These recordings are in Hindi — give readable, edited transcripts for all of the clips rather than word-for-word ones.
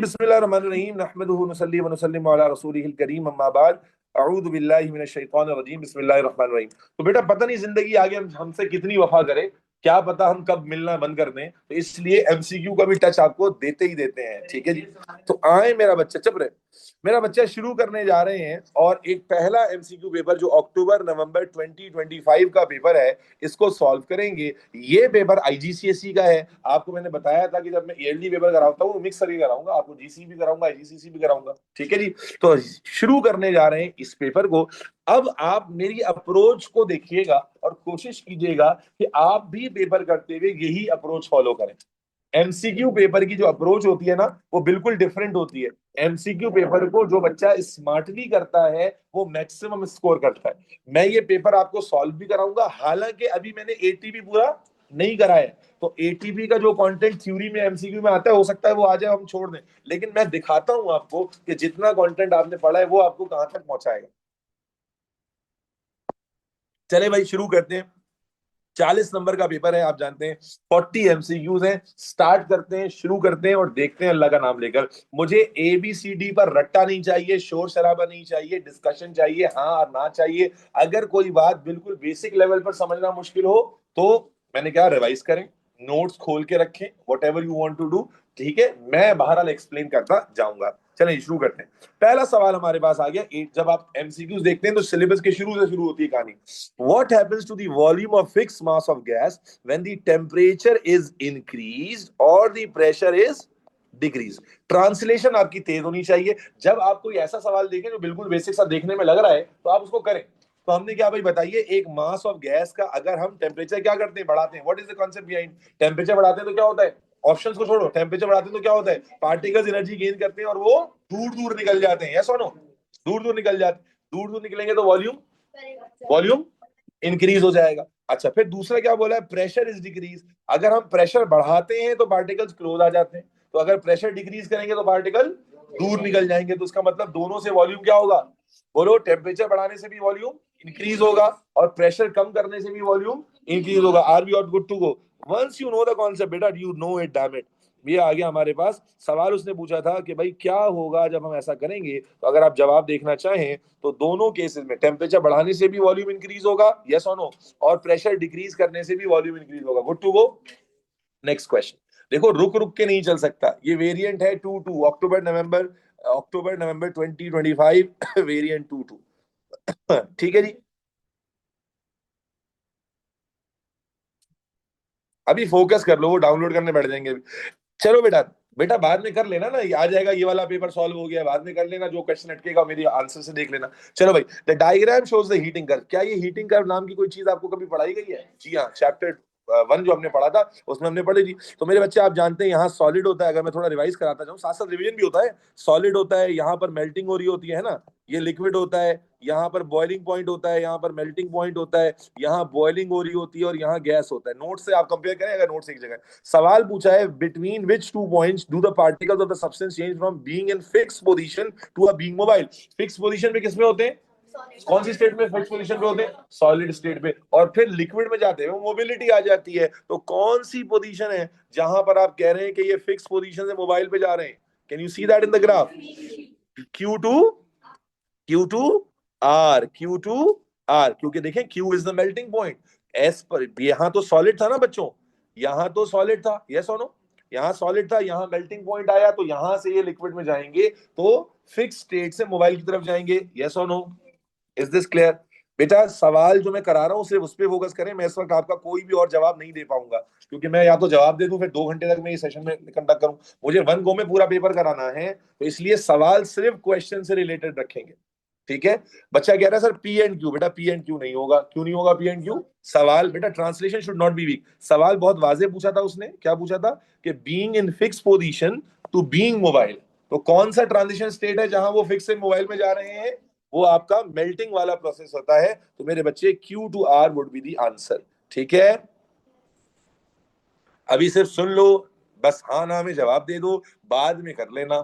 बिस्मिल्लाहिर्रहमानिर्रहीम नहमदुहु व नसल्ली व नुसल्लिमु अला रसूलिहिल करीम अम्मा बाद अऊज़ु बिल्लाहि मिनश शैतानिर रजीम बिस्मिल्लाहिर्रहमानिर्रहीम। तो बेटा पता नहीं जिंदगी आगे हमसे कितनी वफा करे, क्या पता हम कब मिलना बंद कर दें, तो इसलिए एमसीक्यू का भी टच आपको देते ही देते हैं। ठीक है जी, तो आए मेरा बच्चा, चुप रहे। मेरा बच्चा शुरू करने जा रहे हैं और एक पहला एमसीक्यू पेपर जो अक्टूबर नवंबर 2025 का पेपर है, इसको सॉल्व करेंगे। ये पेपर आईजीसीएसई का है। आपको मैंने बताया था कि जब मैं ईयरली पेपर कराता हूँ मिक्स करके कराऊंगा, आपको जीसी भी कराऊंगा आईजीसीएसई भी कराऊंगा। ठीक है जी, तो शुरू करने जा रहे हैं इस पेपर को। अब आप मेरी अप्रोच को देखिएगा और कोशिश कीजिएगा कि आप भी पेपर करते हुए यही अप्रोच फॉलो करें। एमसीक्यू पेपर की जो अप्रोच होती है ना, वो बिल्कुल डिफरेंट होती है। एमसीक्यू पेपर को जो बच्चा स्मार्टली करता है वो मैक्सिमम स्कोर करता है। मैं ये पेपर आपको सॉल्व भी कराऊंगा, हालांकि अभी मैंने एटीपी पूरा नहीं करा है। तो एटीपी का जो कंटेंट थ्योरी में एमसीक्यू में आता है, हो सकता है वो आ जाए, हम छोड़ दें, लेकिन मैं दिखाता हूं आपको कि जितना कंटेंट आपने पढ़ा है वो आपको कहां तक पहुंचाएगा। चले भाई शुरू करते हैं। 40 नंबर का पेपर है, आप जानते हैं 40 एमसीक्यूज हैं। स्टार्ट करते हैं, शुरू करते हैं और देखते हैं अल्लाह का नाम लेकर। मुझे एबीसीडी पर रट्टा नहीं चाहिए, शोर शराबा नहीं चाहिए, डिस्कशन चाहिए, हाँ और ना चाहिए। अगर कोई बात बिल्कुल बेसिक लेवल पर समझना मुश्किल हो तो मैंने क्या, रिवाइज करें, नोट्स खोल के रखें, whatever you want to do. ठीक है, मैं बहरहाल एक्सप्लेन करता जाऊंगा। चलिए शुरू करते हैं। पहला सवाल हमारे पास आ गया। जब आप एमसीक्यूज देखते हैं तो सिलेबस के शुरू से शुरू होती है कहानी। What happens to the volume of fixed mass of gas when the temperature is increased or the pressure is decrease? Translation आपकी तेज होनी चाहिए। जब आप कोई ऐसा सवाल देखें जो बिल्कुल बेसिक सा देखने में लग रहा है तो आप उसको करें। तो हमने क्या भाई बताइए, एक मास ऑफ गैस का अगर हम टेम्परेचर क्या करते हैं, बढ़ाते हैं, what is the concept behind? Temperature बढ़ाते हैं तो क्या होता है? ऑप्शंस को छोड़ो, टेम्परेचर बढ़ाते हैं तो क्या होता है? पार्टिकल्स एनर्जी गेन करते हैं और वो दूर दूर निकल जाते हैं। यस और नो? दूर दूर निकल जाते हैं। दूर दूर निकलेंगे तो वॉल्यूम वॉल्यूम इंक्रीज हो जाएगा। अच्छा, फिर दूसरा क्या बोला है? Pressure is decrease. अगर हम प्रेशर बढ़ाते हैं तो पार्टिकल्स क्लोज आ जाते हैं, तो अगर प्रेशर डिक्रीज करेंगे तो पार्टिकल दूर निकल जाएंगे। तो इसका मतलब दोनों से वॉल्यूम क्या होगा? बोलो, टेम्परेचर बढ़ाने से भी वॉल्यूम इंक्रीज होगा और प्रेशर कम करने से भी वॉल्यूम इंक्रीज होगा। Are we out good to go? Once you know the concept बेटा, you know it, damn it. ये आ गया हमारे पास सवाल। उसने पूछा था कि भाई क्या होगा जब हम ऐसा करेंगे। तो अगर आप जवाब देखना चाहें तो दोनों केसेस में टेम्परेचर बढ़ाने से भी वॉल्यूम इंक्रीज होगा, यस और नो, और प्रेशर डिक्रीज करने से भी वॉल्यूम इंक्रीज होगा। Good to go? Next question. देखो, रुक रुक के नहीं चल सकता। ये वेरिएंट है 2-2, अक्टूबर नवंबर 2025 वेरिएंट 2-2। ठीक है जी, अभी फोकस कर लो, वो डाउनलोड करने बैठ जाएंगे अभी। चलो बेटा, बेटा बाद में कर लेना ना, ये आ जाएगा, ये वाला पेपर सॉल्व हो गया, बाद में कर लेना, जो क्वेश्चन अटकेगा मेरी आंसर से देख लेना। चलो भाई, the diagram shows the heating curve. क्या ये हीटिंग कर्व नाम की कोई चीज आपको कभी पढ़ाई गई है? जी हाँ, चैप्टर 1 जो हमने पढ़ा था उसमें हमने पढ़ी थी। तो मेरे बच्चे आप जानते हैं यहाँ सॉलिड होता है। अगर मैं थोड़ा रिवाइज कराता जाऊँ, साथ साथ रिवीजन भी होता है। सॉलिड होता है, यहाँ पर मेल्टिंग हो रही होती है ना, ये लिक्विड होता है, यहाँ पर बॉइलिंग पॉइंट होता है, यहाँ पर मेल्टिंग पॉइंट होता है, यहाँ बॉइलिंग हो रही होती है और यहाँ गैस होता है। नोट से आप कंपेयर करें, अगर नोट से एक जगह सवाल पूछा है, between which two points do the particles of the substance change from being in fix position to a being mobile? Fix position पे किसमें होते हैं? कौन सी स्टेट में फिक्स पोजीशन पे होते हैं? सॉलिड स्टेट पे। और फिर लिक्विड में जाते हैं, मोबिलिटी आ जाती है। तो कौन सी पोजीशन है जहां पर आप कह रहे हैं कि ये फिक्स पोजीशन से मोबाइल पे जा रहे हैं? Can you see that in the graph? Q2, Q2 R, Q2 R, क्योंकि देखें Q is the melting point. S पर यहां तो सॉलिड था ना बच्चों, यहां तो सॉलिड था, यस और नो? यहां सॉलिड था, यहां मेल्टिंग पॉइंट आया, तो यहां से ये लिक्विड में जाएंगे तो फिक्स स्टेट से मोबाइल की तरफ जाएंगे, यस और नो? Is this clear? बेटा सवाल जो मैं करा रहा हूँ सिर्फ उस पर फोकस करें। मैं इस वक्त आपका कोई भी और जवाब नहीं दे पाऊंगा, क्योंकि मैं या तो जवाब दे दूं फिर 2 घंटे तक मैं ये सेशन में कंडक्ट करूं। मुझे वन गो में पूरा पेपर कराना है, तो इसलिए सवाल सिर्फ क्वेश्चन से रिलेटेड रखेंगे। ठीक है? बच्चा कह रहा है सर पी एंड क्यू। बेटा पी एंड क्यू नहीं होगा। क्यों नहीं होगा पी एंड क्यू? सवाल बेटा, translation should not be weak. सवाल बहुत वाजे पूछा था उसने। क्या पूछा था? कि being in fix position to being mobile. तो कौन सा ट्रांजिशन स्टेट है जहां वो फिक्स से मोबाइल में जा रहे हैं? वो आपका मेल्टिंग वाला प्रोसेस होता है। तो मेरे बच्चे Q2R would be the answer. ठीक है, अभी सिर्फ सुन लो, बस हाँ ना में जवाब दे दो, बाद में कर लेना।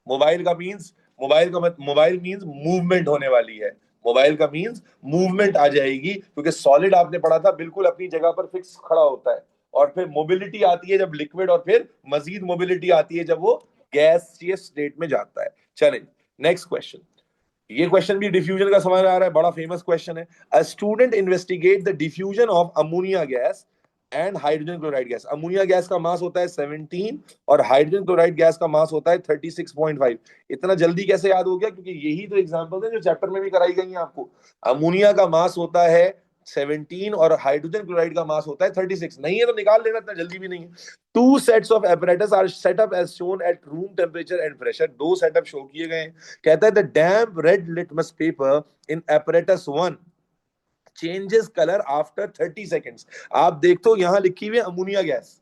मोबाइल का मींस, मोबाइल मींस मूवमेंट होने वाली है। मोबाइल का मींस मूवमेंट आ जाएगी, क्योंकि सॉलिड आपने पढ़ा था बिल्कुल अपनी जगह पर फिक्स खड़ा होता है, और फिर मोबिलिटी आती है जब लिक्विड, और फिर मजीद मोबिलिटी आती है जब वो गैसियस स्टेट में जाता है। चलें नेक्स्ट क्वेश्चन। ये क्वेश्चन भी डिफ्यूजन का समझ आ रहा है, बड़ा फेमस क्वेश्चन है। A student investigate the diffusion of ammonia gas and hydrogen chloride gas. Ammonia gas का मास होता है 17 और हाइड्रोजन क्लोराइड गैस का मास होता है 36.5। इतना जल्दी कैसे याद हो गया? क्योंकि यही तो एग्जांपल्स हैं जो चैप्टर में भी कराई गई हैं आपको। अमोनिया का मास होता है 17 और हाइड्रोजन क्लोराइड का मास होता है 36। नहीं है तो निकाल लेना, इतना जल्दी भी नहीं है। Two sets of apparatus are set up as shown at room temperature and pressure. दो सेटअप शो किए गए हैं। कहता है the damp red litmus paper in apparatus 1 changes colour after 30 seconds. आप देखते हो यहां लिखी हुई है अमोनिया गैस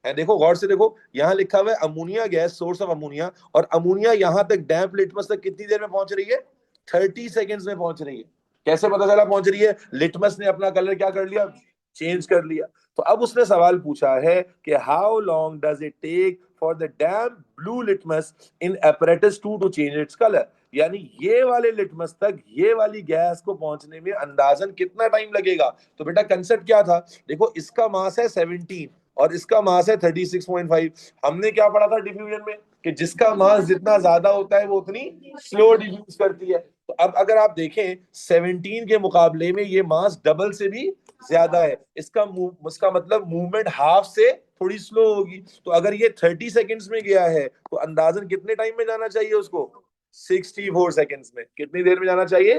है, देखो गौर से देखो, यहां लिखा हुआ है ammonia gas, source of ammonia, और अमोनिया यहां तक डैम्प लिटमस तक कितनी देर में पहुंच रही है? 30 सेकेंड्स में पहुंच रही है। कैसे पता चला पहुंच रही है? लिटमस ने अपना कलर क्या कर लिया? चेंज कर लिया। तो अब उसने सवाल पूछा है कि how long does it take for the damp blue litmus in apparatus 2 to change its colour. यानी ये वाले लिटमस तक ये वाली गैस को पहुंचने में अंदाजन कितना टाइम लगेगा? तो बेटा कंसेप्ट क्या था? देखो इसका मास है 17 और इसका मास है 36.5। हमने क्या पढ़ा था डिफ्यूजन में कि जिसका मास जितना ज्यादा होता है वो उतनी स्लो डिफ्यूज करती है। तो अब अगर आप देखें 17 के मुकाबले में ये मास डबल से भी ज्यादा है। इसका मतलब मूवमेंट हाफ से थोड़ी स्लो होगी। तो अगर ये 30 सेकेंड्स में गया है तो अंदाजन कितने टाइम में जाना चाहिए उसको? 64 सेकेंड्स में। कितनी देर में जाना चाहिए?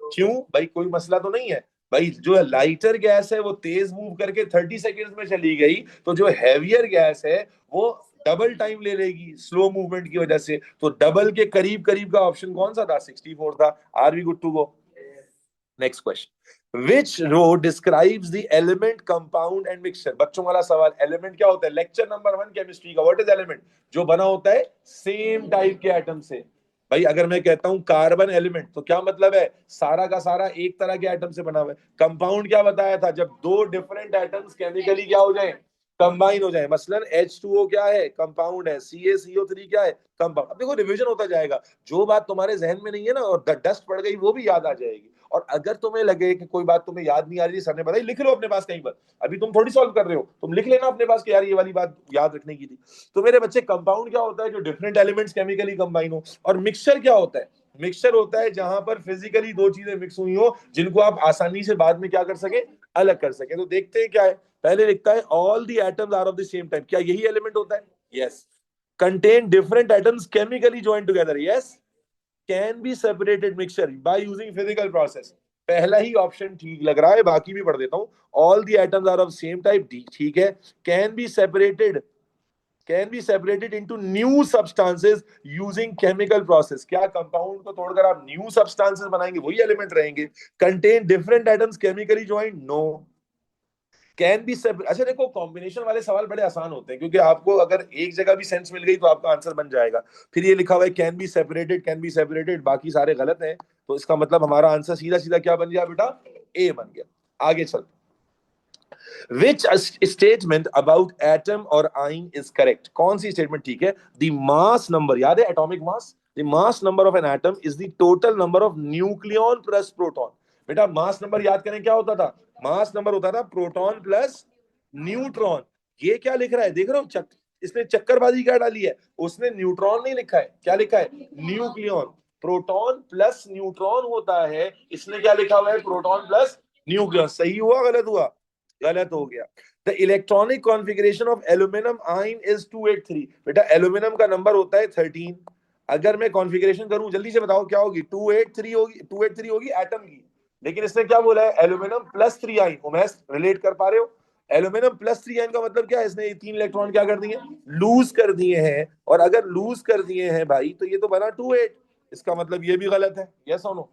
क्यों भाई, कोई मसला तो नहीं है भाई? जो लाइटर गैस है वो तेज मूव करके 30 सेकेंड्स में चली गई, तो जो हैवियर गैस है वो डबल टाइम ले लेगी स्लो मूवमेंट की वजह से। तो डबल के करीब करीब का ऑप्शन कौन सा था? 64 था। Are we good to go? Next question. Which row describes the element compound and mixture. बच्चों वाला सवाल। एलिमेंट क्या होता है? लेक्चर नंबर 1 केमिस्ट्री का। What is element? जो बना होता है सेम टाइप के एटम से। भाई अगर मैं कहता हूं कार्बन एलिमेंट तो क्या मतलब है? सारा का सारा एक तरह के एटम से बना हुआ है। कंपाउंड क्या बताया था? जब दो डिफरेंट एटम्स केमिकली क्या हो जाए? कंबाइन हो जाए। मसलन H2O क्या है? कंपाउंड है। CaCO3 क्या है? कंपाउंड। अब देखो रिवीजन होता जाएगा, जो बात तुम्हारे जहन में नहीं है ना और डस्ट पड़ गई वो भी याद आ जाएगी। और अगर तुम्हें लगे कि कोई बात तुम्हें याद नहीं आ रही, सर ने बताई, लिख लो अपने पास कहीं पर। अभी तुम थोड़ी सॉल्व कर रहे हो, तुम लिख लेना अपने पास कि यार ये वाली बात याद रखने की थी। तो मेरे बच्चे कंपाउंड क्या होता है? जो डिफरेंट एलिमेंट्स केमिकली कंबाइन हो। और मिक्सचर क्या होता है? मिक्सचर होता है जहां पर फिजिकली दो चीजें मिक्स हुई हो जिनको आप आसानी से बाद में क्या कर सके? अलग कर सके। तो देखते हैं क्या है। पहले लिखता है all the atoms are of the same type. क्या यही एलिमेंट होता है? Yes. Contain different atoms chemically join together. Yes. Can be separated mixture by using physical process. पहला ही ऑप्शन ठीक लग रहा है, बाकी भी पढ़ देता हूं। All the atoms are of same type, ठीक है। Can be separated into new substances using chemical process. क्या कंपाउंड को तोड़कर आप न्यू सब्सटेंसेस बनाएंगे? वही एलिमेंट रहेंगे। Contain different atoms chemically joint. No. Can be separate. अच्छा देखो, कॉम्बिनेशन वाले सवाल बड़े आसान होते हैं क्योंकि आपको अगर एक जगह भी सेंस मिल गई तो आपका आंसर बन जाएगा। फिर ये लिखा हुआ है can be separated, can be separated, बाकी सारे गलत हैं। तो इसका मतलब हमारा आंसर सीधा सीधा क्या बन गया बेटा? ए बन गया। आगे चल। विच स्टेटमेंट अबाउट एटम और आइन इज करेक्ट? कौन सी स्टेटमेंट ठीक है? द मास नंबर, याद है atomic mass? The mass number of an atom is the total number of nucleon plus proton. बेटा मास नंबर याद करें क्या होता था? मास नंबर होता था प्रोटॉन प्लस न्यूट्रॉन। ये क्या लिख रहा है देख रहे हो? इसने चक्करबाजी क्या डाली है? उसने न्यूट्रॉन नहीं लिखा है, क्या लिखा है? न्यूक्लियॉन। प्रोटॉन प्लस न्यूट्रॉन होता है, इसने क्या लिखा हुआ है? Proton plus nucleon. सही हुआ गलत हुआ? गलत हो गया। The electronic configuration of aluminium ion is 283। बेटा एल्यूमिनियम का नंबर होता है 13। अगर मैं कॉन्फ़िगरेशन करूं जल्दी से बताओ क्या होगी? 283 होगी। 283 होगी एटम की। लेकिन इसने क्या बोला है? Aluminium plus 3 ion. Umesh relate कर पा रहे हो? एल्यूमिनियम प्लस 3 आयन का मतलब क्या है? इसने ये 3 इलेक्ट्रॉन क्या कर दिए? लूज कर दिए हैं। और अगर लूज कर दिए हैं भाई तो ये तो बना 28। इसका मतलब ये भी गलत है। यस और नो?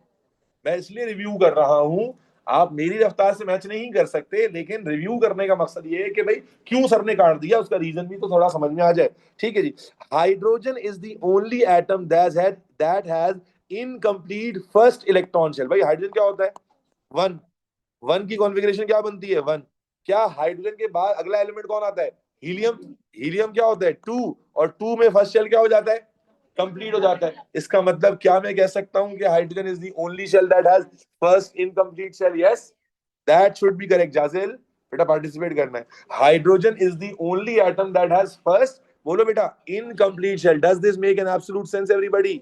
मैं इसलिए रिव्यू कर रहा हूं। आप मेरी रफ्तार से मैच नहीं कर सकते, लेकिन रिव्यू करने का मकसद ये है कि भाई क्यों सर ने काट दिया, उसका रीजन भी तो थोड़ा समझ में आ जाए। ठीक है जी। Hydrogen is the only atom that has incomplete first electron shell. भाई हाइड्रोजन क्या होता है? वन। वन की कॉन्फ़िगरेशन क्या बनती है? वन। क्या हाइड्रोजन के बाद अगला एलिमेंट कौन आता है? हीलियम। हीलियम क्या होता है? टू। और टू में फर्स्ट शेल क्या हो जाता है? कंप्लीट हो जाता है। इसका मतलब क्या मैं कह सकता हूं कि hydrogen is the only shell that has first incomplete shell? Yes, that should be correct. जाजिल बेटा पार्टिसिपेट करना है। Hydrogen is the only atom that has first बोलो बेटा, incomplete shell. Does this make an absolute sense everybody?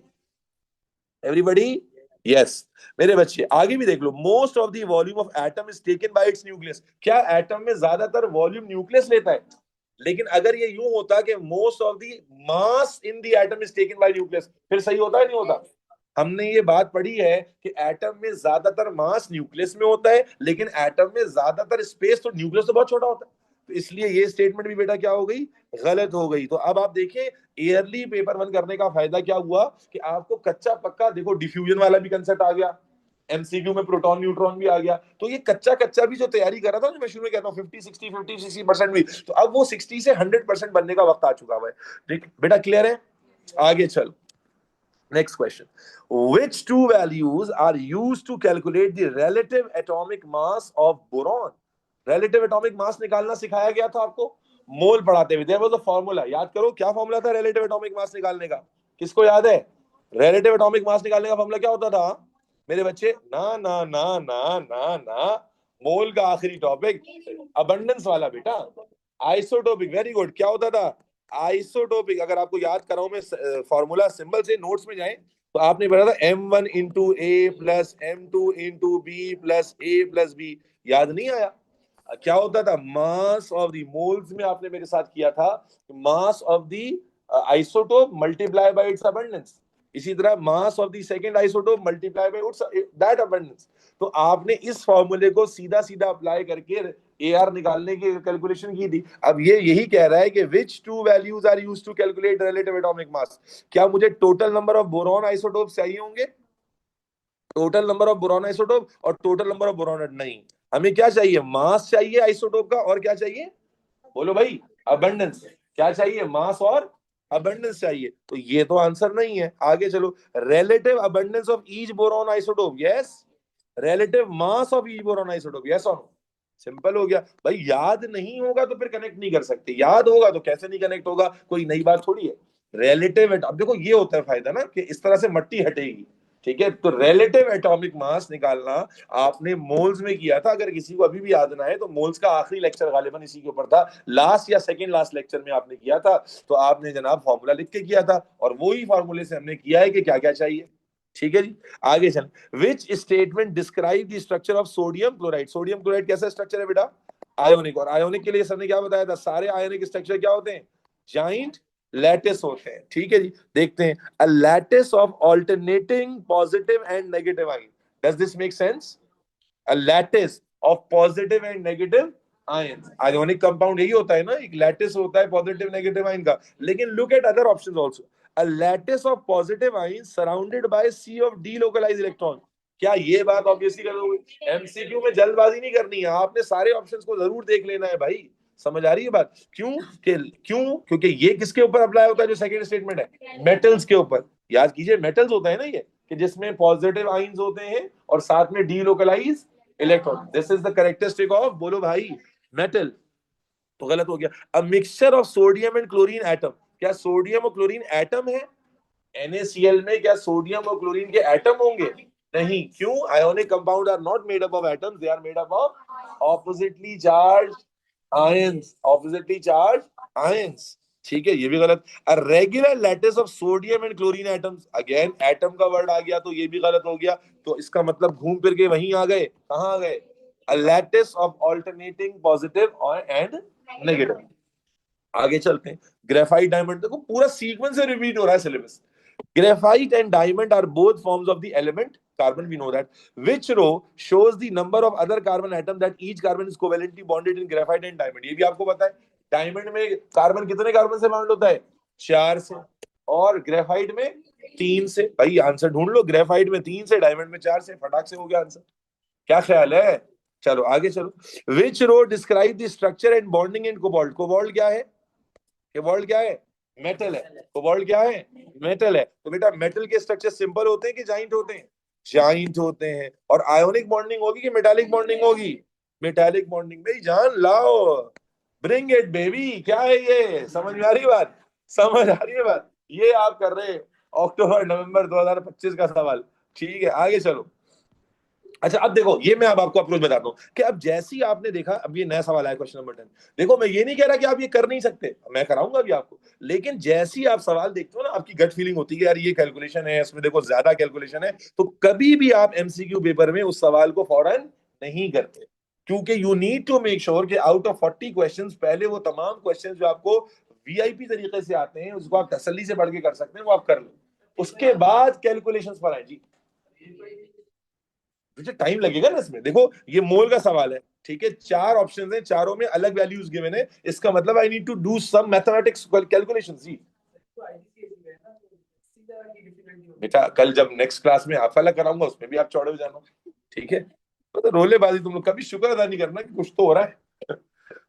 Everybody? Yes. मेरे बच्चे आगे भी देख लो, most of the volume of atom is taken by its nucleus. क्या एटम में ज्यादातर वॉल्यूम न्यूक्लियस लेता है? लेकिन अगर ये यूं होता कि most of the mass in the atom is taken bye nucleus, फिर सही होता है नहीं होता? हमने ये बात पढ़ी है कि एटम में ज्यादातर मास न्यूक्लियस में होता है, लेकिन एटम में ज्यादातर स्पेस तो न्यूक्लियस तो बहुत छोटा होता है। तो इसलिए ये स्टेटमेंट भी बेटा क्या हो गई? गलत हो गई। तो अब आप देखें, ईयरली पेपर वन करने का फायदा क्या हुआ कि आपको कच्चा पक्का देखो, डिफ्यूजन वाला भी कंसेप्ट आ गया, एमसीक्यू में प्रोटॉन न्यूट्रॉन भी आ गया। तो ये कच्चा कच्चा भी जो तैयारी कर रहा था, जो मैं शुरू में कहता हूँ 50-60 भी, तो अब वो 60 से 100% बनने का वक्त आ चुका है। ठीक बेटा, क्लियर है? आगे चल, next question. Which two values are used to calculate the relative atomic mass of boron? Relative atomic mass निकालना सिखाया गया था आपको मोल पढ़ाते हुए। There was a formula, याद करो क्या फॉर्मूला था relative atomic mass निकालने का? किसको याद है? relative atomic mass निकालने का फॉर्मूला क्या होता था मेरे बच्चे? ना ना ना ना ना ना, मोल का आखिरी टॉपिक अबंडेंस वाला बेटा, आइसोटोपिक। Very good. क्या होता था? आइसोटोपिक। अगर आपको याद कराऊं मैं फॉर्मूला सिंबल से, नोट्स में जाएं तो आपने पढ़ा था M1 into A plus M2 into B plus A plus B. याद नहीं आया? क्या होता था? मास ऑफ द मोल्स में आपने मेरे साथ किया था mass of the isotope multiply by it's abundance. इसी तरह mass of the second isotope multiply by it's that abundance. तो आपने इस फॉर्मूले को सीधा सीधा अप्लाई करके एआर निकालने की कैलकुलेशन की थी। अब ये यही कह रहा है कि which two values are used to calculate relative atomic mass? क्या मुझे total number of boron isotope चाहिए होंगे? Total number of boron isotope और टोटल नंबर ऑफ बोरॉन? नहीं, हमें क्या चाहिए? मास चाहिए आइसोटोप का, और क्या चाहिए? बोलो भाई, अबंडेंस। क्या चाहिए? मास और अबंडेंस चाहिए। तो ये तो आंसर नहीं है। आगे चलो, relative abundance of each boron isotope, yes. Relative mass of each boron isotope, yes और नो। सिंपल हो गया भाई। याद नहीं होगा तो फिर कनेक्ट नहीं कर सकते, याद होगा तो कैसे नहीं कनेक्ट होगा, कोई नई बात थोड़ी है। रिलेटिव, अब देखो ये होता है फायदा ना कि इस तरह से मट्टी हटेगी। ठीक है, तो रिलेटिव एटॉमिक मास निकालना आपने मोल्स में किया था। अगर किसी को अभी भी याद ना है तो मोल्स का आखिरी लेक्चर गालिबन इसी के ऊपर था, लास्ट या सेकंड लास्ट लेक्चर में आपने किया था। तो आपने जनाब फॉर्मूला लिख के किया था, और वही फॉर्मूले से हमने किया है कि क्या क्या चाहिए। ठीक है जी, आगे चल। Which statement describe the structure of sodium chloride? Sodium chloride कैसा स्ट्रक्चर है बेटा? आयोनिक। और आयोनिक के लिए सर ने क्या बताया था? सारे आयोनिक स्ट्रक्चर क्या होते हैं? जाइंट लैटिस होते हैं। ठीक है जी, देखते हैं। अ lattice of alternating positive and negative ion. Does this make sense? A lattice of positive and negative ion. Ionic compound यही होता है ना, एक लैटिस होता है पॉजिटिव नेगेटिव आयन का। लेकिन look at other options also. A lattice of positive ions surrounded by sea of delocalized electrons। क्या ये बात ऑब्वियसली करोगे? एमसीक्यू में जल्दबाजी नहीं करनी है, आपने सारे ऑप्शंस को जरूर देख लेना है भाई। समझ आ रही है बात? क्योंकि ये किसके ऊपर अप्लाई होता है जो सेकंड स्टेटमेंट है? मेटल्स के ऊपर। याद कीजिए, मेटल्स होता है ना ये, कि जिसमें पॉजिटिव आयंस होते हैं और साथ में delocalize electron. This is the characteristic of, बोलो भाई, मेटल। तो गलत हो गया। A mixture of sodium and chlorine atom. क्या सोडियम और क्लोरीन एटम है? NaCl में क्या सोडियम और क्लोरीन के एटम होंगे? नहीं। क्यों? Ionic compound are not made up of atoms, they are made up of oppositely charge ions. Oppositely charge ions. ठीक है, ये भी गलत। A regular lattice of sodium and chlorine atoms. Again atom का वर्ड आ गया, तो ये भी गलत हो गया। तो इसका मतलब घूम फिर के वहीं आ गए। कहां आ गए? अ lattice of alternating positive and negative. आगे चलते हैं। ग्रेफाइट डायमंड, देखो पूरा सीक्वेंस से रिपीट हो रहा है syllabus. Graphite and diamond are both forms of the element carbon, we know that. Which row shows the number of other carbon atoms that each carbon is covalently bonded in graphite and diamond? ये भी आपको पता है। डायमंड में कार्बन कितने कार्बन से बॉन्ड होता है? 4 से। और ग्रेफाइट में 3 से। भाई आंसर ढूंढ लो, ग्रेफाइट में 3 से, डायमंड में 4 से, फटाक से हो गया आंसर। क्या ख्याल है? चलो आगे चलो। Which row describe the structure and bonding in cobalt? Cobalt क्या है? कोबाल्ट क्या है? मेटल है। कोबाल्ट क्या है? मेटल है। तो बेटा मेटल के स्ट्रक्चर सिंपल होते हैं कि जाइंट होते हैं? जाइंट होते हैं। और आयोनिक बॉन्डिंग होगी कि मेटालिक बॉन्डिंग होगी? Metallic bonding. भाई जान लाओ, ब्रिंग इट बेबी। क्या है ये? समझ में आ रही है बात? समझ आ रही है बात? ये आप कर रहे हैं अक्टूबर नवंबर 2025 का सवाल। ठीक है, आगे चलो। अच्छा अब देखो, ये मैं अब आपको अप्रोच बताता हूँ कि अब जैसी आपने देखा, अब ये नया सवाल आया क्वेश्चन नंबर 10। देखो मैं ये नहीं कह रहा कि आप ये कर नहीं सकते, मैं कराऊंगा भी आपको, लेकिन जैसी आप सवाल देखते हो ना, आपकी गट फीलिंग होती है कि यार ये कैलकुलेशन है, इसमें देखो ज्यादा कैलकुलेशन है, तो कभी भी आप एमसीक्यू पेपर में उस सवाल को फौरन नहीं करते, क्योंकि you need to make sure कि आउट ऑफ 40 क्वेश्चन पहले वो तमाम क्वेश्चन जो आपको वीआईपी तरीके से आते हैं, उसको आप तसल्ली से पढ़ के कर सकते हैं, वो आप कर लो, उसके बाद कैलकुलेशंस पर आए जी। मुझे टाइम लगेगा ना इसमें, देखो ये मोल का सवाल है, ठीक है, 4 ऑप्शंस हैं, चारों में अलग वैल्यूज गिवन है, इसका मतलब I need to do some mathematics calculation जी। बेटा कल जब नेक्स्ट क्लास में हाफला कराऊंगा उसमें भी आप चौड़े हो जाना, ठीक है, तो रोलेबाजी तुम लोग कभी शुक्र अदा नहीं करना कि कुछ तो हो रहा है।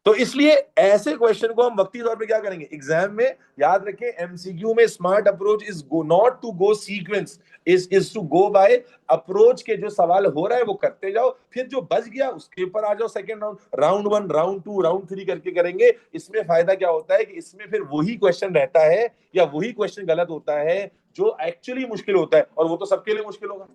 तो इसलिए ऐसे क्वेश्चन को हम वक्ती तौर पे क्या करेंगे एग्जाम में, याद रखें एमसीक्यू में smart approach is go not to go sequence, is to go by approach के, जो सवाल हो रहा है वो करते जाओ, फिर जो बच गया उसके ऊपर आ जाओ, second round, round 1 round 2 round 3 करके करेंगे। इसमें फायदा क्या होता है कि इसमें फिर वही क्वेश्चन रहता है या वही क्वेश्चन गलत होता है जो एक्चुअली मुश्किल होता है, और वो तो सबके लिए मुश्किल होगा,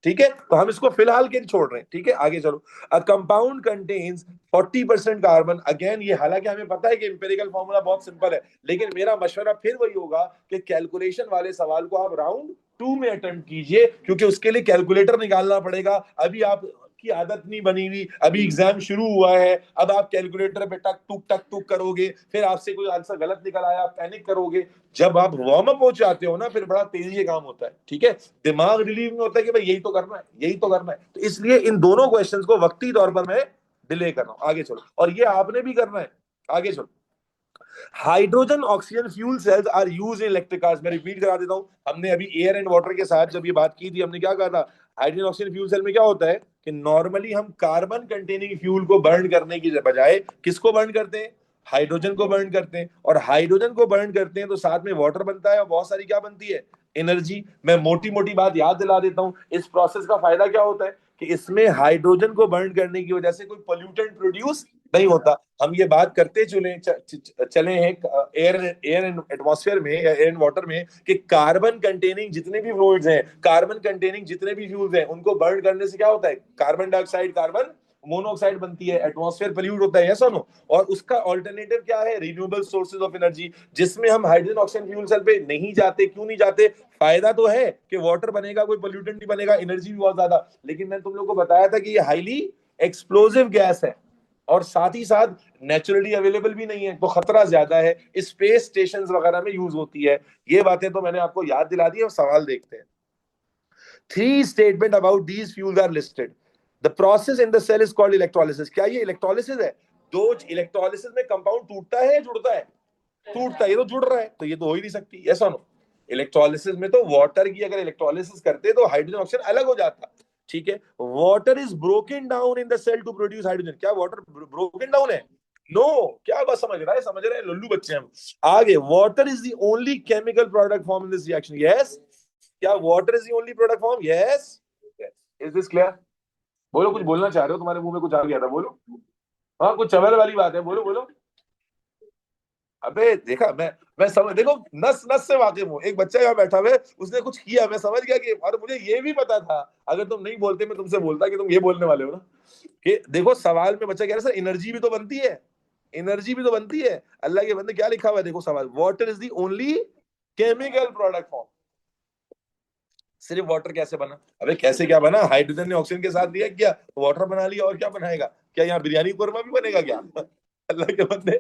ठीक है, तो हम इसको फिलहाल के लिए छोड़ रहे हैं, ठीक है, आगे चलो। A compound contains 40% carbon, again ये हालांकि हमें पता है कि इंपेरिकल फॉर्मूला बहुत सिंपल है, लेकिन मेरा मशवरा फिर वही होगा कि कैलकुलेशन वाले सवाल को आप राउंड 2 में अटेम्प्ट कीजिए, क्योंकि उसके लिए कैलकुलेटर निकालना पड़ेगा, अभी आप की आदत नहीं बनी हुई, अभी एग्जाम शुरू हुआ है, अब आप कैलकुलेटर पे टक टुक करोगे, फिर आपसे कोई आंसर गलत निकल आया, पैनिक करोगे। जब आप वार्म अप हो जाते हो ना, फिर बड़ा तेजी से काम होता है, ठीक है, दिमाग रिलीव में होता है कि भाई यही तो करना है, यही तो करना है, तो इसलिए इन दोनों क्वेश्चंस को वक्ती तौर पर मैं डिले कर रहा हूं, आगे चलो, और ये आपने भी करना है, आगे चलो। Hydrogen oxygen fuel cells are use in electric cars, मैं रिपीट करा देता हूं, हमने अभी एयर एंड वाटर के साथ जब ये बात की थी, हमने क्या कहा था, हाइड्रोजन ऑक्सीजन फ्यूल सेल में क्या होता है कि नॉर्मली हम कार्बन कंटेनिंग फ्यूल को बर्न करने की बजाय किसको बर्न करते हैं, हाइड्रोजन को बर्न करते हैं, और हाइड्रोजन को बर्न करते हैं तो साथ में वाटर बनता है और बहुत सारी क्या बनती है, एनर्जी। मैं मोटी मोटी बात याद दिला देता हूं, इस प्रोसेस का फायदा क्या होता है कि इसमें हाइड्रोजन को बर्न करने की वजह से कोई पोल्यूटेंट प्रोड्यूस नहीं होता। हम ये बात करते चले हैं एयर एयर एंड एटमॉस्फेयर में या एयर एंड वाटर में कि कार्बन कंटेनिंग जितने भी फ्लूइड्स हैं, कार्बन कंटेनिंग जितने भी फ्यूल्स हैं, उनको बर्न करने से क्या होता है, कार्बन डाइऑक्साइड, कार्बन मोनोऑक्साइड बनती है, एटमॉस्फेयर पोल्यूट होता है, यस और नो। और उसका ऑल्टरनेटिव क्या है, रिन्यूएबल सोर्सेज ऑफ एनर्जी, जिसमें हम हाइड्रोजन ऑक्सीजन फ्यूल सेल पे नहीं जाते, क्यों नहीं जाते, फायदा तो है कि वाटर बनेगा, कोई पोल्यूटेंट नहीं बनेगा, एनर्जी भी बहुत ज्यादा, लेकिन मैंने तुम लोग को बताया था कि ये हाईली एक्सप्लोसिव गैस है, और साथ ही साथ नेचुरली अवेलेबल भी नहीं है, तो खतरा ज्यादा है, स्पेस स्टेशन वगैरह में यूज होती है। ये बातें तो मैंने आपको याद दिला दी, और सवाल देखते हैं। Three statement about these fuels are listed, the process in the cell is called electrolysis, क्या ये इलेक्ट्रोलिसिस है, दो इलेक्ट्रोलिसिस में कंपाउंड टूटता है या जुड़ता है, टूटता है, ये तो जुड़ रहा है, तो ये तो हो ही नहीं सकती, ऐसा नो। इलेक्ट्रोलिसिस में तो वाटर की अगर इलेक्ट्रोलिसिस करते तो हाइड्रोजन ऑक्सीजन अलग हो जाता, ठीक है, water is broken down in the cell to produce hydrogen, क्या वाटर ब्रोकन डाउन है, नो क्या बस समझ रहा है, समझ रहे हैं लल्लू बच्चे हम। आगे, water is the only chemical product form in this reaction, yes, क्या water is the only product form, yes, is this clear, बोलो, कुछ बोलना चाह रहे हो, तुम्हारे मुंह में कुछ आ गया था, बोलो, हाँ कुछ चवल वाली बात है, बोलो बोलो। अबे देखा, मैं समझ, देखो नस नस से वाकिफ हूँ, एक बच्चा यहाँ बैठा हुआ है, उसने कुछ किया, मैं समझ गया कि, और मुझे ये भी पता था, अगर तुम नहीं बोलते मैं तुमसे बोलता कि तुम ये बोलने वाले हो ना, कि देखो सवाल में बच्चा कह रहा है सर एनर्जी भी तो बनती है, एनर्जी भी तो बनती है, अल्लाह के बंदे क्या लिखा हुआ है, देखो सवाल, water is the only chemical product form, सिर्फ वाटर कैसे बना, अबे कैसे क्या बना, हाइड्रोजन ने ऑक्सीजन के साथ दिया क्या, तो वाटर बना लिया, और क्या बनाएगा, क्या यहाँ बिरयानी कोरमा भी बनेगा क्या, अल्लाह के बंदे,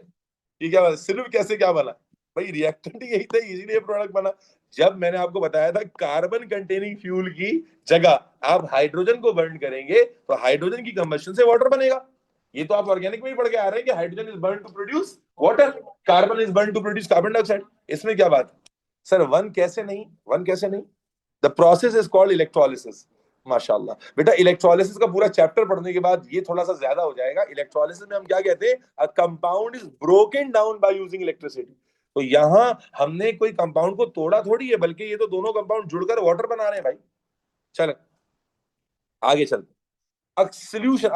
ये क्या बना, सिर्फ कैसे क्या बना, भाई रिएक्टेंट ही यही था, इसीलिए प्रोडक्ट बना। जब मैंने आपको बताया था कार्बन कंटेनिंग फ्यूल की जगह आप हाइड्रोजन को बर्न करेंगे तो हाइड्रोजन की कंबशन से वाटर बनेगा, ये तो आप ऑर्गेनिक में ही पढ़ के आ रहे हैं कि hydrogen is burn to produce water, carbon is burn to produce carbon dioxide, इसमें क्या बात, सर वन कैसे नहीं, वन कैसे नहीं, the process is called electrolysis, माशाल्लाह बेटा, इलेक्ट्रोलिसिस का पूरा चैप्टर पढ़ने के बाद ये थोड़ा सा ज्यादा हो जाएगा। इलेक्ट्रोलिसिस में हम क्या कहते हैं, a compound is broken down by using electricity, तो यहां हमने कोई कंपाउंड को तोड़ा थोड़ी है, बल्कि ये तो दोनों कंपाउंड जुड़कर वाटर बना रहे हैं भाई। चल आगे चलते, सोल्यूशन,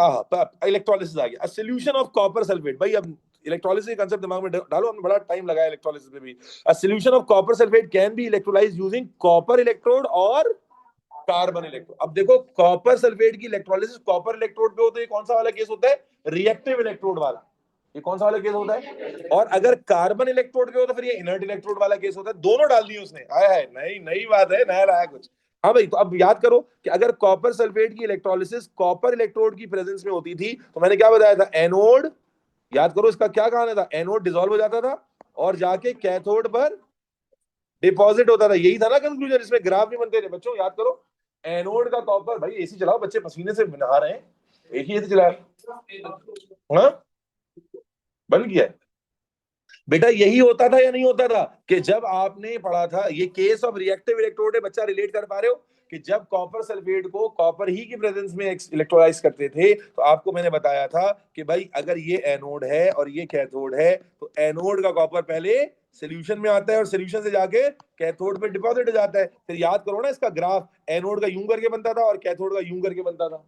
इलेक्ट्रोलिसिस आ गया, सोल्यूशन ऑफ कॉपर सल्फेट, भाई अब इलेक्ट्रोलिसिस का कंसेप्ट दिमाग में डालो, हमने बड़ा टाइम लगाया इलेक्ट्रोलिसिस में भी। A solution of copper sulphate can be electrolysed using copper electrode और कार्बन इलेक्ट्रोड। अब देखो कॉपर सल्फेट की इलेक्ट्रोलिसिस कॉपर इलेक्ट्रोड पे हो तो ये कौन सा वाला केस होता है, रिएक्टिव इलेक्ट्रोड वाला। ये कौन सा वाला केस होता है, और अगर कार्बन इलेक्ट्रोड पे हो तो फिर ये इनर्ट इलेक्ट्रोड वाला केस होता है। दोनों डाल दिए उसने, आया है, नई नई बात है, नया लाया कुछ। हाँ भाई, तो अब याद करो कि अगर कॉपर सल्फेट की इलेक्ट्रोलिसिस कॉपर इलेक्ट्रोड की प्रेजेंस में होती थी तो मैंने क्या बताया था, एनोड, याद करो इसका क्या कहानी था, एनोड डिसॉल्व हो जाता था और जाके कैथोड पर डिपॉजिट होता था। यही था ना कंक्लूजन, इसमें ग्राफ भी बनते थे बच्चों, याद करो। एनोड का कॉपर, भाई एसी चलाओ, बच्चे पसीने से नहा रहे हैं, एक ही एसी चलाया। हाँ, बंद किया है। बेटा यही होता था या नहीं होता था कि जब आपने पढ़ा था, ये केस ऑफ रिएक्टिव इलेक्ट्रोड है, बच्चा रिलेट कर पा रहे हो, कि जब कॉपर सल्फेट को कॉपर ही की प्रेजेंस में इलेक्ट्रोलाइज करते थे तो आपको मैंने बताया था कि भाई अगर ये एनोड है और ये कैथोड है तो एनोड का कॉपर पहले सोल्यूशन में आता है और सोल्यूशन से जाके कैथोड पे डिपॉजिट हो जाता है। फिर याद करो ना इसका ग्राफ, एनोड का यूं करके बनता था और कैथोड का यूं करके बनता था।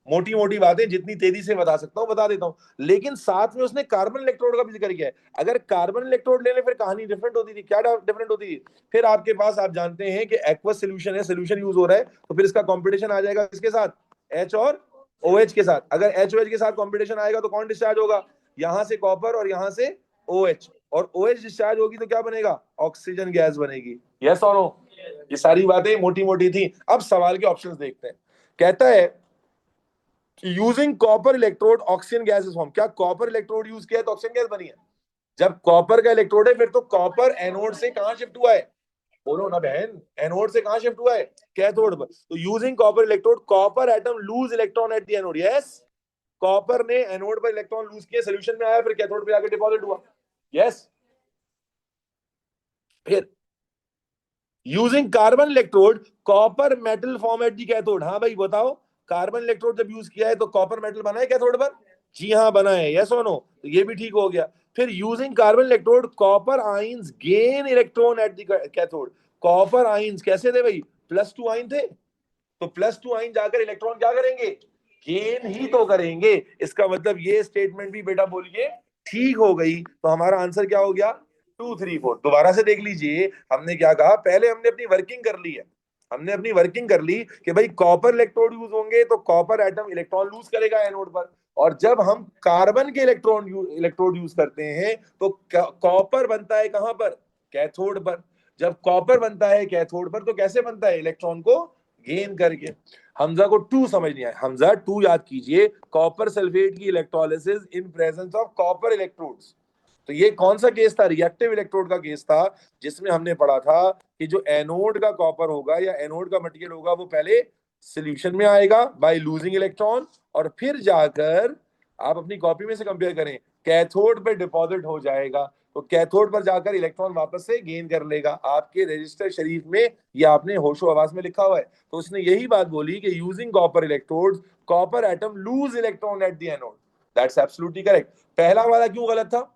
मोटी मोटी बातें जितनी तेजी से बता सकता हूं बता देता हूं, लेकिन साथ में उसने कार्बन इलेक्ट्रोड का भी जिक्र किया है। अगर कार्बन इलेक्ट्रोड ले ले फिर कहानी डिफरेंट होती थी। क्या डिफरेंट होती थी, फिर आपके पास, आप जानते हैं कि एक्वस सोल्यूशन है, सोल्यूशन यूज हो रहा है, तो फिर इसका कंपटीशन आ जाएगा किसके साथ, एच और ओ OH के साथ। अगर एच ओ OH के साथ कंपटीशन आएगा तो कौन डिस्चार्ज होगा, यहां से कॉपर और यहां से ओ OH, और ओ OH डिस्चार्ज होगी तो क्या बनेगा, ऑक्सीजन गैस बनेगी। यस और नो, ये सारी बातें मोटी मोटी थी। अब सवाल के ऑप्शंस देखते हैं। कहता है using copper electrode oxygen gas is form. क्या कॉपर इलेक्ट्रोड यूज किया है तो ऑक्सीजन गैस बनी है। जब कॉपर का इलेक्ट्रोड है फिर तो कॉपर एनोड से कहां शिफ्ट हुआ है, बोलो ना बहन, एनोड से कहां शिफ्ट हुआ है, कैथोड पर। तो using copper electrode copper atom loose electron at the anode. Yes, copper ने एनोड पर इलेक्ट्रॉन लूज किए, सोल्यूशन में आया, फिर कैथोड पे आके डिपॉजिट हुआ। यस, फिर using carbon electrode copper metal form at the cathode. हाँ भाई बताओ, कार्बन इलेक्ट्रोड जब यूज किया है तो कॉपर मेटल बना है कैथोड पर, जी हाँ बना है, यस और नो, तो ये भी ठीक हो गया। फिर using carbon electrode copper ions gain electron at the cathode. Copper ions कैसे थे भाई, +2 आइन थे, तो +2 आइन जाकर इलेक्ट्रॉन क्या करेंगे, गेन ही तो करेंगे। इसका मतलब ये स्टेटमेंट भी बेटा बोलिए ठीक हो गई। तो हमारा आंसर क्या हो गया, 2, 3, 4। दोबारा से देख लीजिए, हमने क्या कहा, पहले हमने अपनी वर्किंग कर ली है, हमने अपनी वर्किंग कर ली कि भाई कॉपर इलेक्ट्रोड यूज होंगे तो कॉपर एटम इलेक्ट्रॉन लूज करेगा एनोड पर, और जब हम कार्बन के इलेक्ट्रोड यूज करते हैं तो कॉपर बनता है कहां पर, कैथोड पर। जब कॉपर बनता है कैथोड पर तो कैसे बनता है, इलेक्ट्रॉन को गेन करके। हमजा को 2 समझ नहीं आया, हमजा 2 याद कीजिए, कॉपर सल्फेट की electrolysis in presence of copper electrodes. तो ये कौन सा केस था, रिएक्टिव इलेक्ट्रोड का केस था, जिसमें हमने पढ़ा था कि जो एनोड का कॉपर होगा या एनोड का मटेरियल होगा वो पहले सॉल्यूशन में आएगा बाय लूजिंग इलेक्ट्रॉन, और फिर जाकर आप अपनी कॉपी में से कंपेयर करें, कैथोड पे डिपॉजिट हो जाएगा, तो कैथोड पर जाकर इलेक्ट्रॉन वापस से गेन कर लेगा। आपके रजिस्टर शरीफ में या आपने होशो आवाज में लिखा हुआ है। तो उसने यही बात बोली कि using copper electrodes copper atom loose electron at the anode. That's absolutely correct. पहला वाला क्यों गलत था,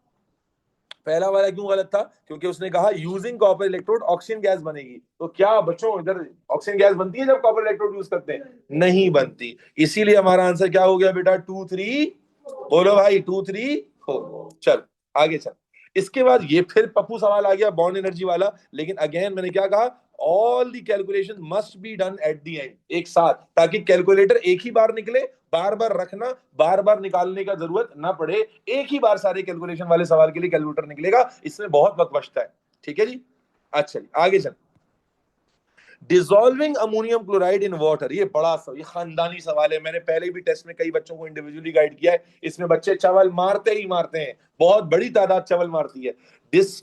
पहला वाला क्यों गलत था, क्योंकि उसने कहा using copper electrode oxygen gas बनेगी। तो क्या बच्चों इधर ऑक्सीजन गैस बनती है जब कॉपर इलेक्ट्रोड यूज करते हैं, नहीं बनती। इसीलिए हमारा आंसर क्या हो गया बेटा, 2, 3, बोलो भाई 2, 3, 4। चल आगे चल। इसके बाद ये फिर पप्पू सवाल आ गया बॉन्ड एनर्जी वाला, लेकिन अगेन मैंने क्या कहा, all the calculation must be done at the and, एक साथ, ताकि कैलकुलेटर एक ही बार निकले, बार बार रखना, बार बार निकालने का जरूरत ना पड़े, एक ही बार सारे कैलकुलेशन वाले सवाल के लिए कैलकुलेटर निकलेगा, इसमें बहुत वक्त बचता है। ठीक है जी, अच्छा जी आगे चल। Dissolving ammonium chloride in water, ये बड़ा ये खानदानी सवाल है, मैंने पहले भी टेस्ट में कई बच्चों को इंडिविजुअली गाइड किया है, इसमें बच्चे चवल मारते ही मारते हैं, बहुत बड़ी तादाद चवल मारती है।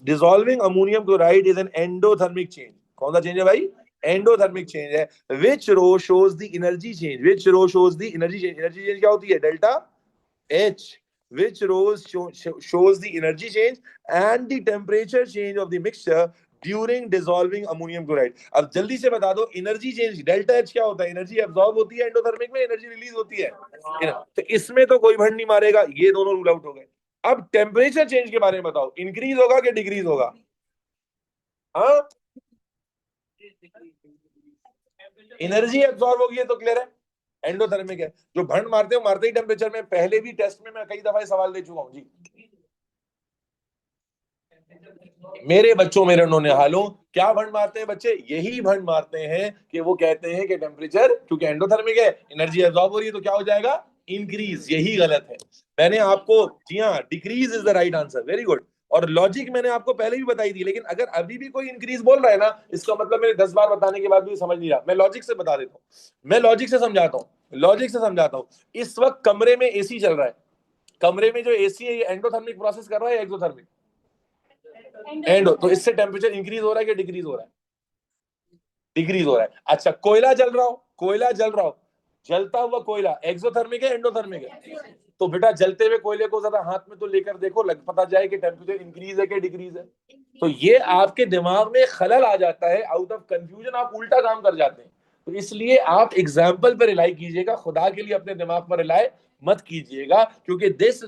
Dissolving ammonium chloride is an endothermic change. कौन सा चेंज है भाई, एंडोथर्मिक चेंज है। Which row shows the energy change, which row shows the energy change, energy change क्या होती है, delta H, which rows shows the energy change and the temperature change of the mixture during dissolving ammonium chloride. अब जल्दी से बता दो, एनर्जी चेंज डेल्टा एच क्या होता है, एनर्जी एब्सॉर्ब होती है एंडोथर्मिक में, एनर्जी रिलीज होती है, तो इसमें तो कोई भंड नहीं मारेगा, ये दोनों रूल आउट हो गए। अब टेम्परेचर चेंज के बारे में बताओ, इंक्रीज होगा कि डिक्रीज होगा, हाँ एनर्जी एब्सॉर्ब होगी है तो क्लियर है, एंडोथर्मिक है। जो भंड मारते हो मारते ही टेम्परेचर में, पहले भी टेस्ट में मैं कई दफा सवाल दे चुका हूं जी। मेरे बच्चों मेरे उन्होंने हालों, क्या भंड मारते हैं बच्चे? यही भंड मारते हैं कि वो कहते हैं कि टेम्परेचर क्योंकि एंडोथर्मिक है, एनर्जी एब्जॉर्ब हो रही है, तो क्या हो जाएगा? इंक्रीज। यही गलत है। मैंने आपको, जी हाँ, decrease is the right answer, very good. और लॉजिक मैंने आपको पहले भी बताई थी, लेकिन अगर अभी भी कोई इंक्रीज बोल रहा है ना, इसका मतलब मेरे 10 बार बताने के बाद भी समझ नहीं रहा। मैं लॉजिक से बता देता हूँ, मैं लॉजिक से समझाता हूँ, लॉजिक से समझाता हूँ। इस वक्त कमरे में एसी चल रहा है, कमरे में जो एसी है ये एंडोथर्मिक प्रोसेस कर रहा है, एक्सोथर्मिक? एंडो। तो इससे टेम्परेचर इंक्रीज हो रहा है कि डिक्रीज हो रहा है? डिक्रीज हो रहा है। अच्छा, कोयला जल रहा हो, कोयला जल रहा हो, जलता हुआ कोयला एक्सोथर्मिक है, एंडोथर्मिक है? तो बेटा जलते हुए कोयले को जरा हाथ में तो लेकर देखो, लग पता जाए कि टेम्परेचर इंक्रीज है कि डिक्रीज है। तो ये आपके दिमाग में खलल आ जाता है, आउट ऑफ कंफ्यूजन आप उल्टा काम कर जाते हैं। तो इसलिए आप एग्जाम्पल पर रिलाई कीजिएगा, खुदा के लिए अपने दिमाग पर रिलाई मत कीजिएगा, क्योंकि this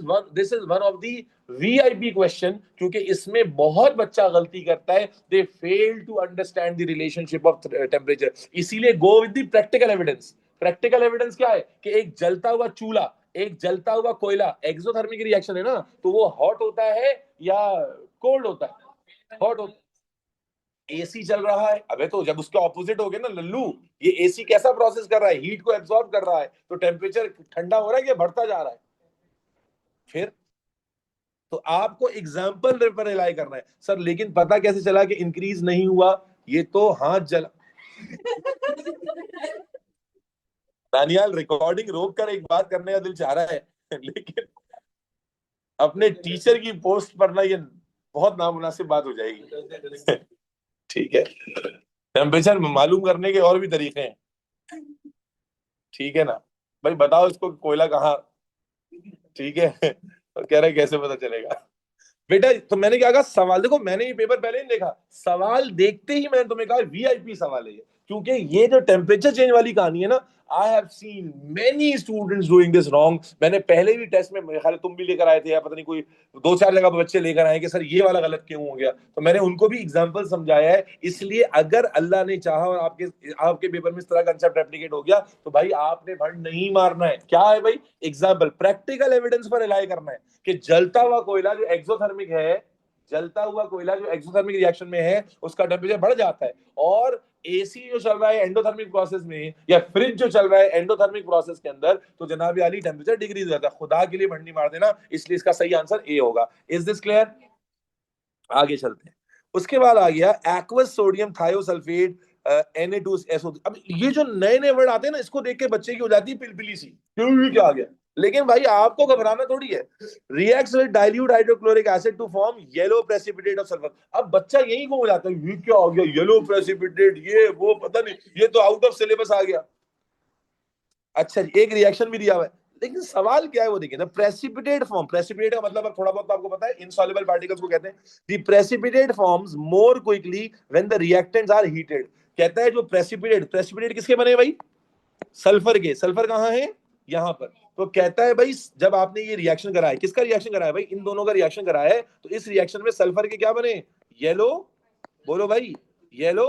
is one of the VIP question, क्योंकि इसमें बहुत बच्चा गलती करता है, they fail to understand the relationship of temperature. इसीलिए go with the practical evidence. Practical evidence क्या है? कि एक जलता हुआ चूल्हा, एक जलता हुआ कोयला, एक्सोथर्मिक रिएक्शन है ना, तो वो हॉट होता है या कोल्ड होता है? हॉट होता है। एसी चल रहा है, अबे तो जब उसके ऑपोजिट हो गए ना लल्लू, ये एसी कैसा प्रोसेस कर रहा है? हीट को एब्सॉर्ब कर रहा है, तो टेम्परेचर ठंडा हो रहा है कि बढ़ता जा रहा है? फिर तो आपको एग्जाम्पल पर रिलाई करना है सर। लेकिन पता कैसे चला कि इंक्रीज नहीं हुआ? ये तो हाथ जला। दानियाल, रिकॉर्डिंग रोक कर एक बात करने का दिल चाह रहा है, लेकिन अपने टीचर की पोस्ट पर ना ये बहुत नामुनासिब बात हो जाएगी। ठीक है, टेम्परेचर मालूम करने के और भी तरीके हैं, ठीक है ना? भाई बताओ इसको कोयला कहाँ, ठीक है? और कह रहे कैसे पता चलेगा? बेटा तो मैंने क्या कहा, सवाल देखो, मैंने ये पेपर पहले नहीं देखा, सवाल देखते ही मैंने तुम्हें कहा वीआईपी सवाल है ये। क्योंकि ये जो टेम्परेचर चेंज वाली कहानी है ना, I have seen many students doing this wrong. मैंने पहले भी टेस्ट में, मेरे ख्याल है तुम भी लेकर आए थे, या पता नहीं कोई 2-4 जगह पर बच्चे लेकर आए कि सर ये वाला गलत क्यों हो गया, तो मैंने उनको भी एग्जाम्पल समझाया है। इसलिए अगर अल्लाह ने चाहा और आपके आपके पेपर में इस तरह कंसेप्ट रेप्लिकेट हो गया, तो भाई आपने भंड नहीं मारना है। क्या है भाई? एग्जाम्पल, प्रैक्टिकल एविडेंस पर रिलाई करना है कि जलता हुआ कोयला जो एक्सोथर्मिक है, जलता हुआ कोयला जो एक्सोथर्मिक रिएक्शन में है, उसका टेम्परेचर बढ़ जाता है। और एसी जो चल रहा है एंडोथर्मिक प्रोसेस में, या फ्रिज जो चल रहा है एंडोथर्मिक प्रोसेस के अंदर, तो जनाब आली टेम्परेचर डिक्रीज हो जाता है। खुदा के लिए भंडी मार देना, इसलिए इसका सही आंसर ए होगा। Is this clear? आगे चलते हैं। उसके बाद आ गया एक्वस सोडियम थायोसल्फेट Na2SO। अब ये जो नए नए वर्ड आते हैं ना, इसको देख के बच्चे की हो जाती है पिलपिली सी, क्यों ये क्या आ गया? लेकिन भाई आपको घबराना थोड़ी है। Reacts with dilute hydrochloric acid to form yellow precipitate of sulphur. अब बच्चा यही को हो जाता है, ये क्या आ गया येलो प्रेसिपिटेट, ये वो पता नहीं, ये तो आउट ऑफ सिलेबस आ गया। अच्छा जी, एक रिएक्शन भी दिया हुआ है, लेकिन सवाल क्या है वो देखिए। द प्रेसिपिटेट फॉर्म, प्रेसिपिटेट का मतलब अब थोड़ा बहुत तो आपको पता है, इनसॉल्युबल पार्टिकल्स को कहते हैं। The precipitate forms more quickly when the reactants are heated. कहता है जो प्रेसिपिटेट, प्रेसिपिटेट किसके बने भाई? सल्फर के। सल्फर कहाँ है? यहाँ पर। तो कहता है भाई जब आपने ये रिएक्शन करा है, किसका रिएक्शन करा है भाई? इन दोनों का रिएक्शन करा है, तो इस रिएक्शन में सल्फर के क्या बने? येलो, बोलो भाई, येलो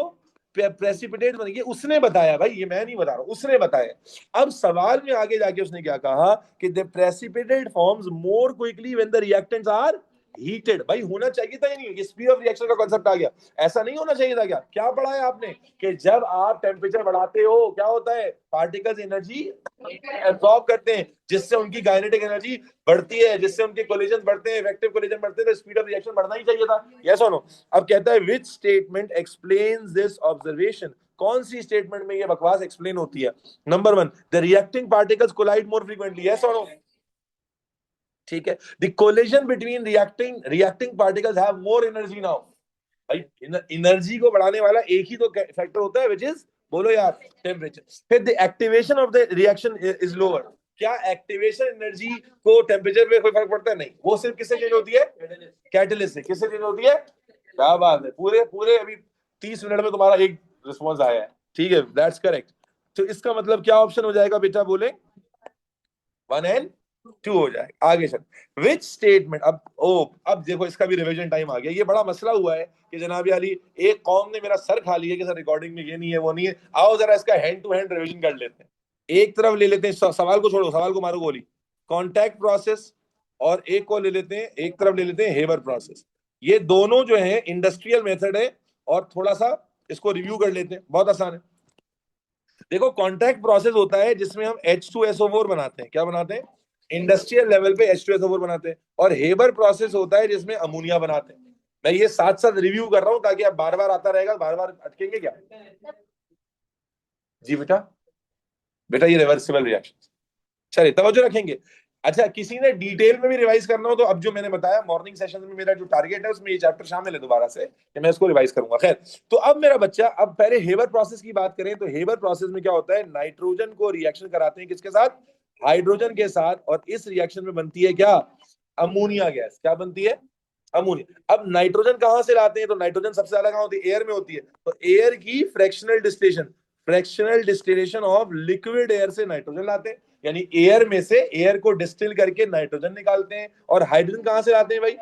प्रेसिपिटेट बन गए। उसने बताया भाई, ये मैं नहीं बता रहा हूं, उसने बताया। अब सवाल में आगे जाके उसने क्या कहा कि the precipitate forms more quickly when the reactants are heated. भाई होना चाहिए था, नहीं, ये स्पीड ऑफ रिएक्शन का कांसेप्ट आ गया। ऐसा नहीं होना चाहिए था क्या? क्या पढ़ा है आपने कि जब आप टेम्परेचर बढ़ाते हो क्या होता है? पार्टिकल्स एनर्जी एब्सॉर्ब करते हैं, जिससे उनकी काइनेटिक एनर्जी बढ़ती है, जिससे उनके कोलिजन बढ़ते हैं, इफेक्टिव कोलिजन बढ़ते हैं, तो स्पीड ऑफ रिएक्शन बढ़ना ही चाहिए था। यस और नो? अब कहता है which statement explains this observation. कौन सी स्टेटमेंट में ये बकवास एक्सप्लेन होती है? Number 1, the reacting particles collide more frequently. Yes और नो? ठीक है। The collision between reacting particles have more energy now. भाई एनर्जी को बढ़ाने वाला एक ही तो फैक्टर होता है, विच इज, बोलो यार, टेम्परेचर। फिर the activation of the reaction is lower. क्या एक्टिवेशन एनर्जी को टेम्परेचर पे कोई फर्क पड़ता है? नहीं, वो सिर्फ किससे चेंज होती है? कैटलिस्ट से। किससे चेंज होती है? क्या बात है, पूरे पूरे अभी 30 मिनट में तुम्हारा एक रिस्पॉन्स आया है, ठीक है, दैट्स करेक्ट। तो इसका मतलब क्या ऑप्शन हो जाएगा बेटा, बोले? 1 and 2 हो जाएगा। आगे चल, विच स्टेटमेंट, अब देखो इसका भी रिवीजन टाइम आ गया। ये बड़ा मसला हुआ है कि जनाब अली, एक कौम ने मेरा सर खा लिया कि सर रिकॉर्डिंग में ये नहीं है वो नहीं है। आओ जरा इसका हैंड टू हैंड रिवीजन कर लेते हैं। एक तरफ ले लेते हैं, सवाल को छोड़ो, सवाल को मारो गोली, कॉन्टैक्ट प्रोसेस, और एक को ले लेते हैं, एक तरफ ले लेते हैं हेबर प्रोसेस। ये दोनों जो है इंडस्ट्रियल मेथड है, और थोड़ा सा इसको रिव्यू कर लेते हैं, बहुत आसान है। देखो, कॉन्ट्रैक्ट प्रोसेस होता है जिसमें हम H2SO4 बनाते हैं। क्या बनाते हैं? इंडस्ट्रियल लेवल पे H2SO4 बनाते हैं। और हेबर प्रोसेस होता है जिसमें अमोनिया बनाते हैं। मैं ये साथ साथ रिव्यू कर रहा हूं ताकि आप बार बार आता रहेगा, बार बार अटकेंगे क्या? जी बेटा, बेटा ये रिवर्सिबल रिएक्शन। चलिए तवज्जो रखेंगे। अच्छा, किसी ने डिटेल में भी रिवाइज करना हो तो अब जो मैंने बताया मॉर्निंग सेशन में, मेरा जो टारगेट है उसमें ये चैप्टर शामिल है दोबारा से, कि मैं इसको रिवाइज करूंगा। खैर, तो अब मेरा बच्चा, अब पहले हेबर प्रोसेस की बात करें तो हेबर प्रोसेस में क्या होता है? नाइट्रोजन को रिएक्शन कराते हैं किसके साथ? हाइड्रोजन के साथ। और इस रिएक्शन में बनती है क्या? Ammonia gas. क्या बनती है? अमोनिया। अब नाइट्रोजन कहां से लाते हैं? तो नाइट्रोजन सबसे ज्यादा कहां होती है? एयर में होती है। तो एयर की fractional distillation of liquid air से नाइट्रोजन लाते हैं। यानी एयर में से एयर को डिस्टिल करके नाइट्रोजन निकालते हैं। और हाइड्रोजन कहां से लाते हैं भाई?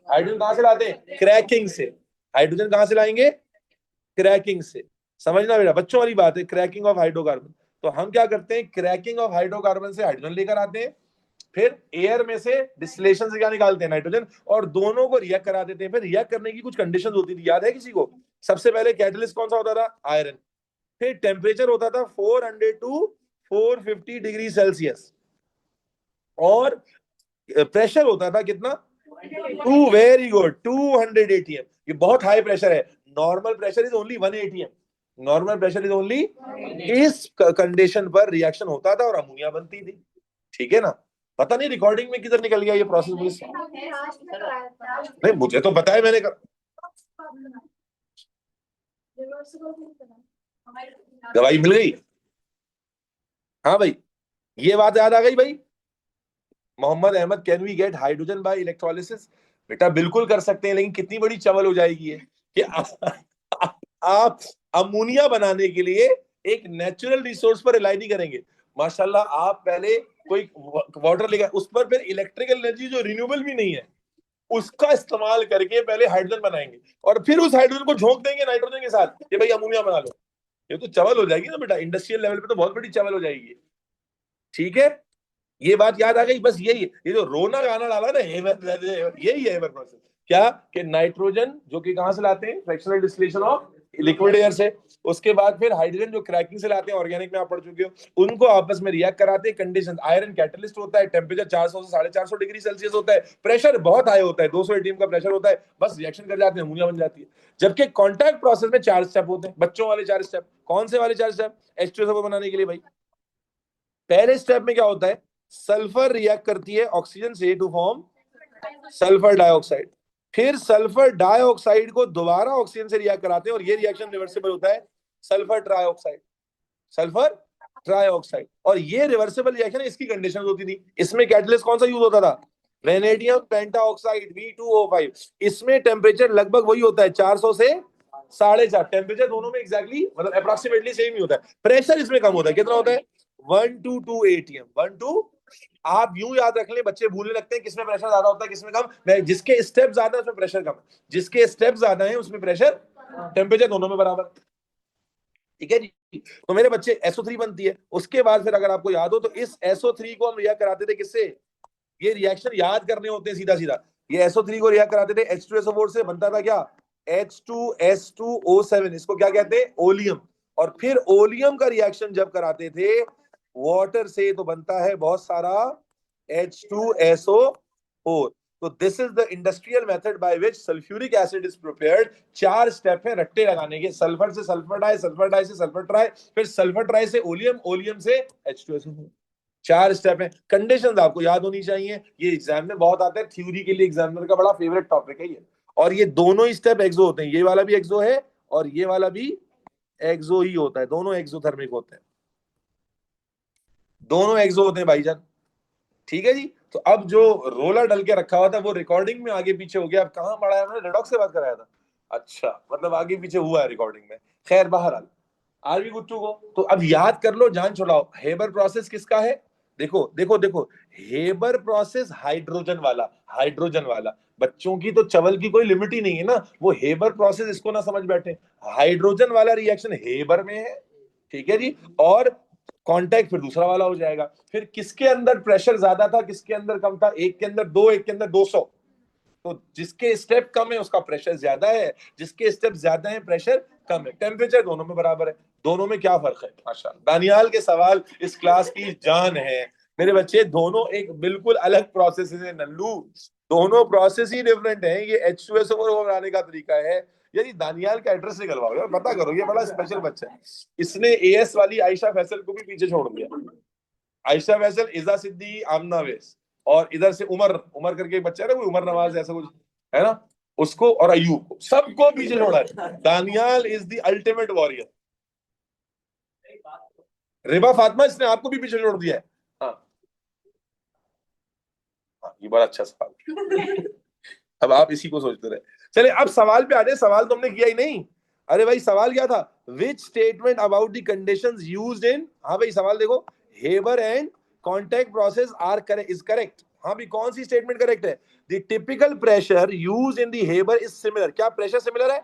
हाइड्रोजन कहां से लाते हैं? क्रैकिंग से। हाइड्रोजन कहां से लाएंगे? क्रैकिंग से। समझना बेटा, बच्चों वाली बात है, क्रैकिंग ऑफ हाइड्रोकार्बन। तो हम क्या करते हैं? क्रैकिंग ऑफ हाइड्रोकार्बन से हाइड्रोजन लेकर आते हैं। फिर एयर में से डिस्टिलेशन से क्या निकालते हैं? नाइट्रोजन। और दोनों को रिएक्ट करा देते हैं। फिर रिएक्ट करने की कुछ कंडीशंस होती थी, याद है किसी को? सबसे पहले कैटलिस्ट कौन सा होता था? आयरन। फिर टेम्परेचर होता था 400 टू 450 डिग्री सेल्सियस। और प्रेशर होता था कितना? Very good, 200 ATM. ये बहुत हाई प्रेशर है। Normal pressure is only 1 ATM. Normal pressure is only. इस कंडीशन पर रिएक्शन होता था और अमोनिया बनती थी। ठीक है ना? पता नहीं रिकॉर्डिंग में किधर निकल गया ये प्रोसेस, मुझे नहीं, मुझे तो बताया मैंने कर... दवाई मिल गई? हाँ भाई, ये बात याद आ गई भाई। Mohammad Ahmad, can we get hydrogen by electrolysis? बेटा बिल्कुल कर सकते हैं, लेकिन कितनी बड़ी चवल हो जाएगी है कि आप अमोनिया बनाने के लिए एक नेचुरल रिसोर्स पर रिलाई नहीं करेंगे। माशाल्लाह, आप पहले कोई वाटर लेकर उस पर फिर इलेक्ट्रिकल एनर्जी जो रिन्यूएबल भी नहीं है उसका इस्तेमाल करके पहले हाइड्रोजन बनाएंगे, और फिर उस हाइड्रोजन को झोंक देंगे नाइट्रोजन के साथ कि भाई अमोनिया बना लो। ये तो चवल हो जाएगी ना बेटा, इंडस्ट्रियल लेवल पे तो बहुत बड़ी चवल हो जाएगी। ठीक है, ये बात याद आ गई। बस यही है, ये जो रोना गाना डाला ना यही है हेबर प्रोसेस। क्या कि नाइट्रोजन जो कि कहां से लाते हैं? Fractional distillation of liquid air से। उसके बाद फिर हाइड्रोजन जो क्रैकिंग से लाते हैं, ऑर्गेनिक में आप पढ़ चुके हो, उनको आपस में रिएक्ट कराते हैं। कंडीशन, आयरन कैटलिस्ट होता है, टेम्परेचर 400 से 450 डिग्री सेल्सियस होता है, प्रेशर बहुत हाई होता है, 200 एटीएम का प्रेशर होता है। बस रिएक्शन कर जाते हैं, अमोनिया बन जाती है। जबकि कॉन्टैक्ट प्रोसेस में 4 स्टेप होते हैं, बच्चों वाले 4 स्टेप। कौन से वाले 4 स्टेप? H2SO बनाने के लिए भाई, पहले स्टेप में क्या होता है? सल्फर रिएक्ट करती है ऑक्सीजन से टू फॉर्म सल्फर डाइऑक्साइड। फिर सल्फर डाइऑक्साइड को दोबारा ऑक्सीजन से रिएक्ट कराते हैं, और ये रिएक्शन रिवर्सिबल होता है, सल्फर ट्राइऑक्साइड। Sulphur trioxide. और ये रिवर्सिबल रिएक्शन, इसकी कंडीशन होती थी। इसमें कैटलिस्ट कौन सा यूज होता था? Vanadium pentoxide V2O5। इसमें टेम्परेचर लगभग वही होता है, 400 से 450। टेम्परेचर दोनों में एग्जैक्टली मतलब अप्रोक्सीमेटली सेम ही होता है। प्रेशर इसमें कम होता है, कितना होता है? 1 to 2 ATM। 1 to, आप यूं याद रख लें, बच्चे भूलने लगते हैं किसमें प्रेशर ज्यादा होता है किसमें कम। जिसके स्टेप ज्यादा है उसमें प्रेशर कम है, जिसके स्टेप ज्यादा है उसमें प्रेशर, टेम्परेचर दोनों में बराबर। ठीक है जी। तो मेरे बच्चे SO3 बनती है। उसके बाद फिर अगर आपको याद हो तो इस SO3 को हम रिएक्ट कराते थे किससे? ये रिएक्शन याद करने होते हैं सीधा सीधा। ये SO3 को रिएक्ट कराते थे H2SO4 से, बनता था क्या? H2S2O7। इसको क्या कहते हैं? ओलियम। और फिर ओलियम का रिएक्शन जब कराते थे वाटर से तो बनता है बहुत सारा H2SO4। तो this is the industrial method by which sulphuric acid is prepared. 4 step है रट्टे लगाने के, सल्फर से सल्फर डाई से सल्फर ट्राई, फिर सल्फर ट्राई से ओलियम, ओलियम से H2SO4। 4 स्टेप है। कंडीशंस आपको याद होनी चाहिए, ये एग्जाम में बहुत आता है, थ्योरी के लिए एग्जामिनर का बड़ा फेवरेट टॉपिक है ये। और ये दोनों ही स्टेप एक्सो होते हैं, ये वाला भी एक्सो है और ये वाला भी एक्सो ही होता है, दोनों एक्सोथर्मिक होते हैं, दोनों एक्सो होते हैं भाईजान। ठीक है जी। तो अब जो रोलर डल के रखा हुआ था वो रिकॉर्डिंग में आगे पीछे हो गया। अब कहां पढ़ाया हमने? रेडॉक्स से बात कराया था। अच्छा, मतलब आगे पीछे हुआ है रिकॉर्डिंग में। खैर बहरहाल, are we good to go. तो अब याद कर लो, जान छुड़ाओ, हेबर प्रोसेस किसका है? देखो देखो देखो, हेबर प्रोसेस हाइड्रोजन वाला, हाइड्रोजन वाला। बच्चों की तो चवल की कोई लिमिट ही नहीं है ना, वो हेबर प्रोसेस इसको ना समझ बैठे। हाइड्रोजन वाला रिएक्शन हेबर में है। ठीक है जी। और कांटेक्ट फिर दूसरा वाला हो जाएगा। फिर किसके अंदर प्रेशर ज्यादा था, किसके अंदर कम था? एक के अंदर 2, एक के अंदर 200। तो जिसके स्टेप कम है उसका प्रेशर ज्यादा है, जिसके स्टेप ज्यादा है प्रेशर कम है। टेम्परेचर दोनों में बराबर है, दोनों में क्या फर्क है? माशाल्लाह, दानियाल के सवाल इस क्लास की जान है मेरे बच्चे। दोनों एक बिल्कुल अलग प्रोसेस है नल्लू, दोनों प्रोसेस ही डिफरेंट है। ये H2SO4 बनाने का तरीका है। यदि दानियाल का एड्रेस निकलवाओ यार, पता करो, ये बड़ा स्पेशल बच्चा है। इसने AS वाली आयशा फैसल को भी पीछे छोड़ दिया। आयशा फैसल, इजा सिद्दीकी, आमना वेस, और इधर से उमर, उमर करके एक बच्चा है ना, कोई उमर नवाज ऐसा कुछ है ना, उसको और अयूब को, सबको पीछे छोड़ा है। Daniyal is the ultimate warrior. Riba Fatima, इसने आपको भी पीछे छोड़ दिया है। हाँ, हाँ, ये बड़ा अच्छा सवाल। अब आप इसी को सोचते रहे। चले अब सवाल पे आ जाए। सवाल तो हमने किया ही नहीं। अरे भाई सवाल क्या था? Which statement about the conditions used in, हाँ भाई सवाल देखो, Haber and contact process are correct, is correct. हाँ भाई कौन सी स्टेटमेंट करेक्ट है? The typical pressure use in the Haber is similar. क्या प्रेशर सिमिलर है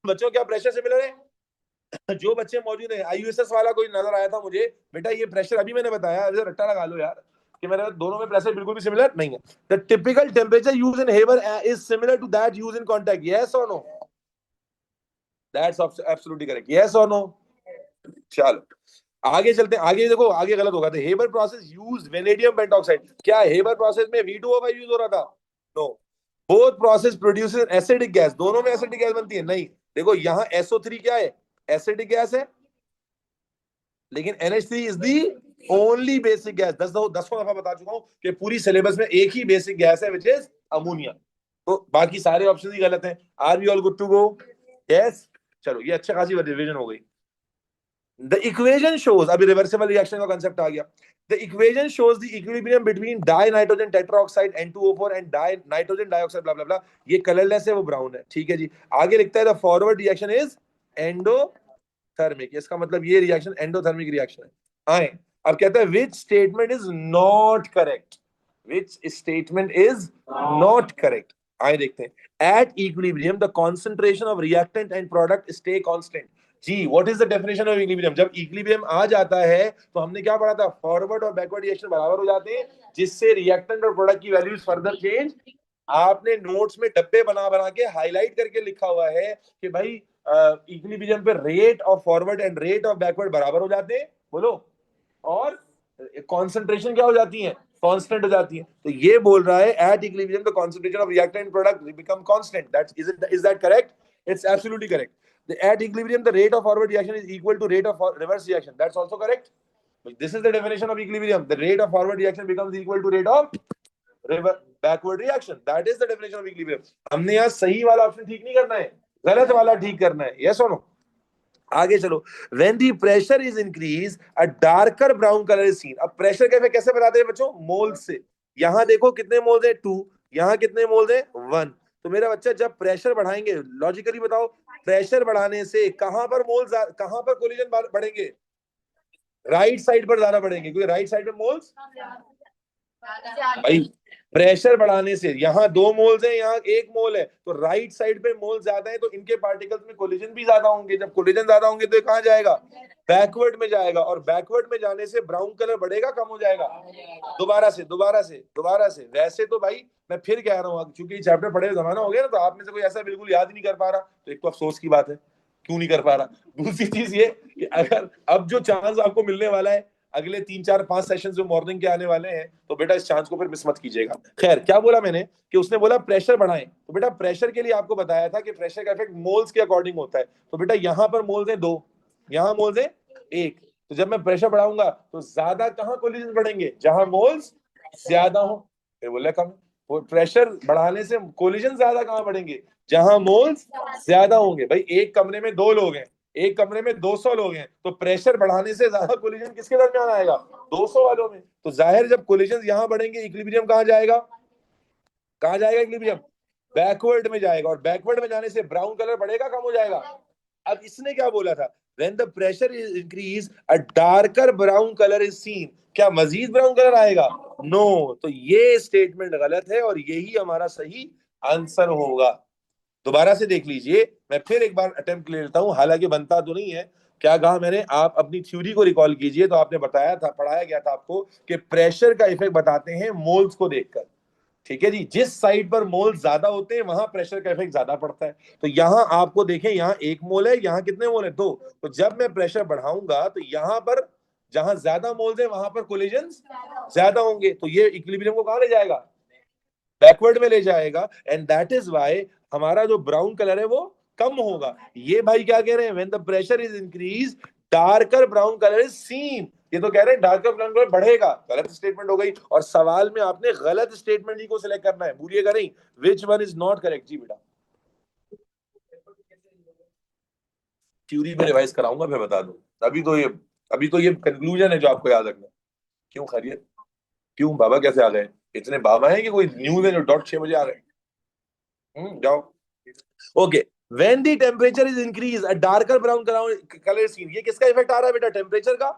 बच्चों? क्या प्रेशर सिमिलर है? जो बच्चे मौजूद है, IUSS वाला कोई नजर आया था मुझे, बेटा ये प्रेशर अभी मैंने बताया, रट्टा लगा लो यार कि मेरे दोनों में प्रेशर बिल्कुल भी सिमिलर नहीं है। The typical temperature use in Haber is similar to that use in contact, yes और no? That's absolutely correct, yes और नो? चलो आगे चलते हैं। आगे देखो, आगे गलत होगा। Haber process use vanadium pentoxide, क्या हेबर प्रोसेस में V2O5 यूज हो रहा था? No. Both process produces acidic gas, दोनों में एसिडिक गैस बनती है? नहीं। देखो यहाँ SO3 क्या है? एसिडिक गैस है, लेकिन NH3 is the only basic gas. 10 दफा बता चुका हूं कि पूरी सिलेबस में एक ही बेसिक गैस है, विच इज अमोनिया। तो बाकी सारे ऑप्शन ही गलत हैं। Are we all good to go? Yes. चलो ये अच्छा खासी रिवीजन हो गई। द इक्वेशन शोज, अभी रिवर्सिबल रिएक्शन का कांसेप्ट आ गया। The equation shows the equilibrium between dinitrogen tetroxide N2O4 and dinitrogen dioxide blah blah blah. ये कलरलेस है, वो ब्राउन है, ठीक है जी। आगे लिखता है the forward reaction is endothermic, इसका मतलब ये रिएक्शन एंडोथर्मिक रिएक्शन है। आए अब कहता है which statement is not correct, which statement is not correct. आए देखते हैं। At equilibrium the concentration of reactant and product stay constant. जी, what is the definition of equilibrium? जब इक्विलिब्रियम आ जाता है तो हमने क्या पढ़ा था? फॉरवर्ड और बैकवर्ड रिएक्शन बराबर हो जाते हैं, जिससे रिएक्टेंट और प्रोडक्ट की वैल्यूज फर्दर चेंज। आपने नोट्स में डब्बे बना बना के हाईलाइट करके लिखा हुआ है कि भाई इक्विलिब्रियम पे rate of forward and rate of backward बराबर हो जाते हैं, बोलो, और कॉन्सेंट्रेशन क्या हो जाती है? कांस्टेंट हो जाती है। तो ये बोल रहा है eight equilibrium the concentration of reactant and product become constant. That's is that correct? It's absolutely correct. At equilibrium, the rate of forward reaction is equal to rate of reverse reaction. That's also correct. This is the definition of equilibrium. The rate of forward reaction becomes equal to rate of backward reaction. That is the definition of equilibrium. हमने यहाँ सही वाला ऑप्शन ठीक नहीं करना है, गलत वाला ठीक करना है। Yes or no? आगे चलो। When the pressure is increased, a darker brown color is seen. अब प्रेशर कैसे बताते हैं बच्चों? मोल्स से। यहाँ देखो कितने मोल्स है? 2। यहाँ कितने मोल्स है? 1। तो मेरा बच्चा जब प्रेशर बढ़ाएंगे, लॉजिकली बताओ, प्रेशर बढ़ाने से कहां पर मोल्स, कहां पर कोलिजन बढ़ेंगे? राइट साइड पर ज्यादा बढ़ेंगे, क्योंकि राइट साइड में मोल्स, भाई प्रेशर बढ़ाने से यहाँ 2 मोल्स है, यहाँ 1 मोल है, तो राइट साइड पे मोल ज्यादा है, तो इनके पार्टिकल्स में कोलिजन भी ज्यादा होंगे। जब कोलिजन ज्यादा होंगे तो कहाँ जाएगा? बैकवर्ड में जाएगा, और बैकवर्ड में जाने से ब्राउन कलर बढ़ेगा, कम हो जाएगा? दोबारा से। वैसे तो भाई मैं फिर कह रहा हूँ, क्योंकि चैप्टर पढ़े जमाना हो गया ना, तो आप में से कोई ऐसा बिल्कुल याद ही नहीं कर पा रहा, तो एक तो अफसोस की बात है, क्यों नहीं कर पा रहा। दूसरी चीज ये कि अगर अब जो चांस आपको मिलने वाला है अगले 3 4 5 सेशन जो मॉर्निंग के आने वाले हैं, तो बेटा इस चांस को फिर मिस मत कीजिएगा। खैर, क्या बोला मैंने कि उसने बोला प्रेशर बढ़ाएं, तो बेटा प्रेशर के लिए आपको बताया था कि प्रेशर का इफेक्ट मोल्स के अकॉर्डिंग होता है। तो बेटा यहाँ पर मोल्स है 2, यहाँ मोल्स है 1, तो जब मैं प्रेशर बढ़ाऊंगा तो ज्यादा कहाँ कोलिजन बढ़ेंगे? जहां मोल्स ज्यादा हो। फिर बोला कम, वो प्रेशर बढ़ाने से कोलिजन ज्यादा कहाँ बढ़ेंगे? जहां मोल्स ज्यादा होंगे। भाई एक कमरे में 2 लोग हैं, एक कमरे में 200 लोग हैं, तो प्रेशर बढ़ाने से ज्यादा कोलिजन किसके दरमियान आएगा? 200 वालों में। तो जाहिर जब कोलिजन यहां बढ़ेंगे, इक्विलिब्रियम कहां जाएगा? कहां जाएगा इक्विलिब्रियम? बैकवर्ड में जाएगा, और बैकवर्ड में जाने से ब्राउन कलर बढ़ेगा, कम हो जाएगा? अब इसने क्या बोला था? When the pressure is increased, a darker brown color is seen. क्या मजीद ब्राउन कलर आएगा? नो। तो ये स्टेटमेंट गलत है, और यही हमारा सही आंसर होगा। दोबारा से देख लीजिए, मैं फिर एक बार अटेम्प्ट ले लेता हूं, हालांकि बनता तो नहीं है। क्या कहा मैंने? आप अपनी थ्योरी को रिकॉल कीजिए, तो आपने बताया था, पढ़ाया गया था आपको कि प्रेशर का इफेक्ट बताते हैं मोल्स को देखकर। ठीक है जी, जिस साइड पर मोल ज्यादा होते हैं वहां प्रेशर का इफेक्ट ज्यादा पड़ता है। तो यहां आपको देखें, यहाँ 1 मोल है, यहाँ कितने मोल है, 2। तो जब मैं प्रेशर बढ़ाऊंगा तो यहाँ पर जहां ज्यादा मोल्स है वहां पर कोलिजन्स ज्यादा होंगे, तो ये इक्विलिब्रियम को कहां ले जाएगा, बैकवर्ड में ले जाएगा। एंड दैट इज वाई हमारा जो ब्राउन कलर है वो कम होगा। ये भाई क्या कह रहे हैं, when the pressure is increase darker brown colour is seen. ये तो कह रहे हैं डार्कर ब्राउन कलर बढ़ेगा, गलत स्टेटमेंट हो गई। और सवाल में आपने गलत स्टेटमेंट ही को सिलेक्ट करना है, भूलिएगा नहीं। Which one is not correct जी बेटा, थ्योरी में रिवाइज कराऊंगा फिर बता दूं। अभी तो ये कंक्लूजन है जो आपको याद रखना है। क्यों खैरियत, क्यों बाबा कैसे आ गए, इतने बाबा हैं कि कोई न्यूज है जो डॉट 6 बजे आ गए। जाओ। Okay, when the temperature is increase a darker brown colour seen. ये किसका इफेक्ट आ रहा है बेटा, टेम्परेचर का।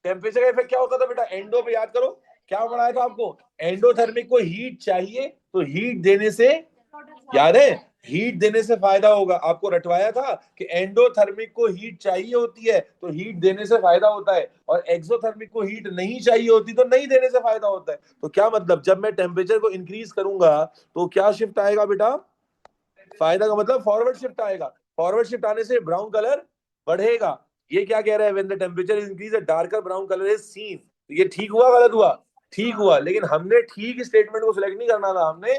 टेम्परेचर का इफेक्ट क्या होता था बेटा, एंडो पे याद करो क्या पढ़ाया था आपको, एंडोथर्मिक को हीट चाहिए तो हीट देने से, याद है, हीट देने से फायदा होगा। आपको रटवाया था कि एंडोथर्मिक को हीट चाहिए होती है तो हीट देने से फायदा होता है, और एक्सोथर्मिक को हीट नहीं चाहिए होती तो नहीं देने से फायदा होता है। तो क्या मतलब, जब मैं टेम्परेचर को इंक्रीज करूंगा तो क्या शिफ्ट आएगा बेटा, फायदा का मतलब फॉरवर्ड शिफ्ट आएगा। फॉरवर्ड शिफ्ट आने से ब्राउन कलर बढ़ेगा। ये क्या कह रहा है, when the temperature is increase a darker brown colour is seen. तो ये ठीक हुआ गलत हुआ, ठीक हुआ। लेकिन हमने ठीक स्टेटमेंट को सिलेक्ट नहीं करना था, हमने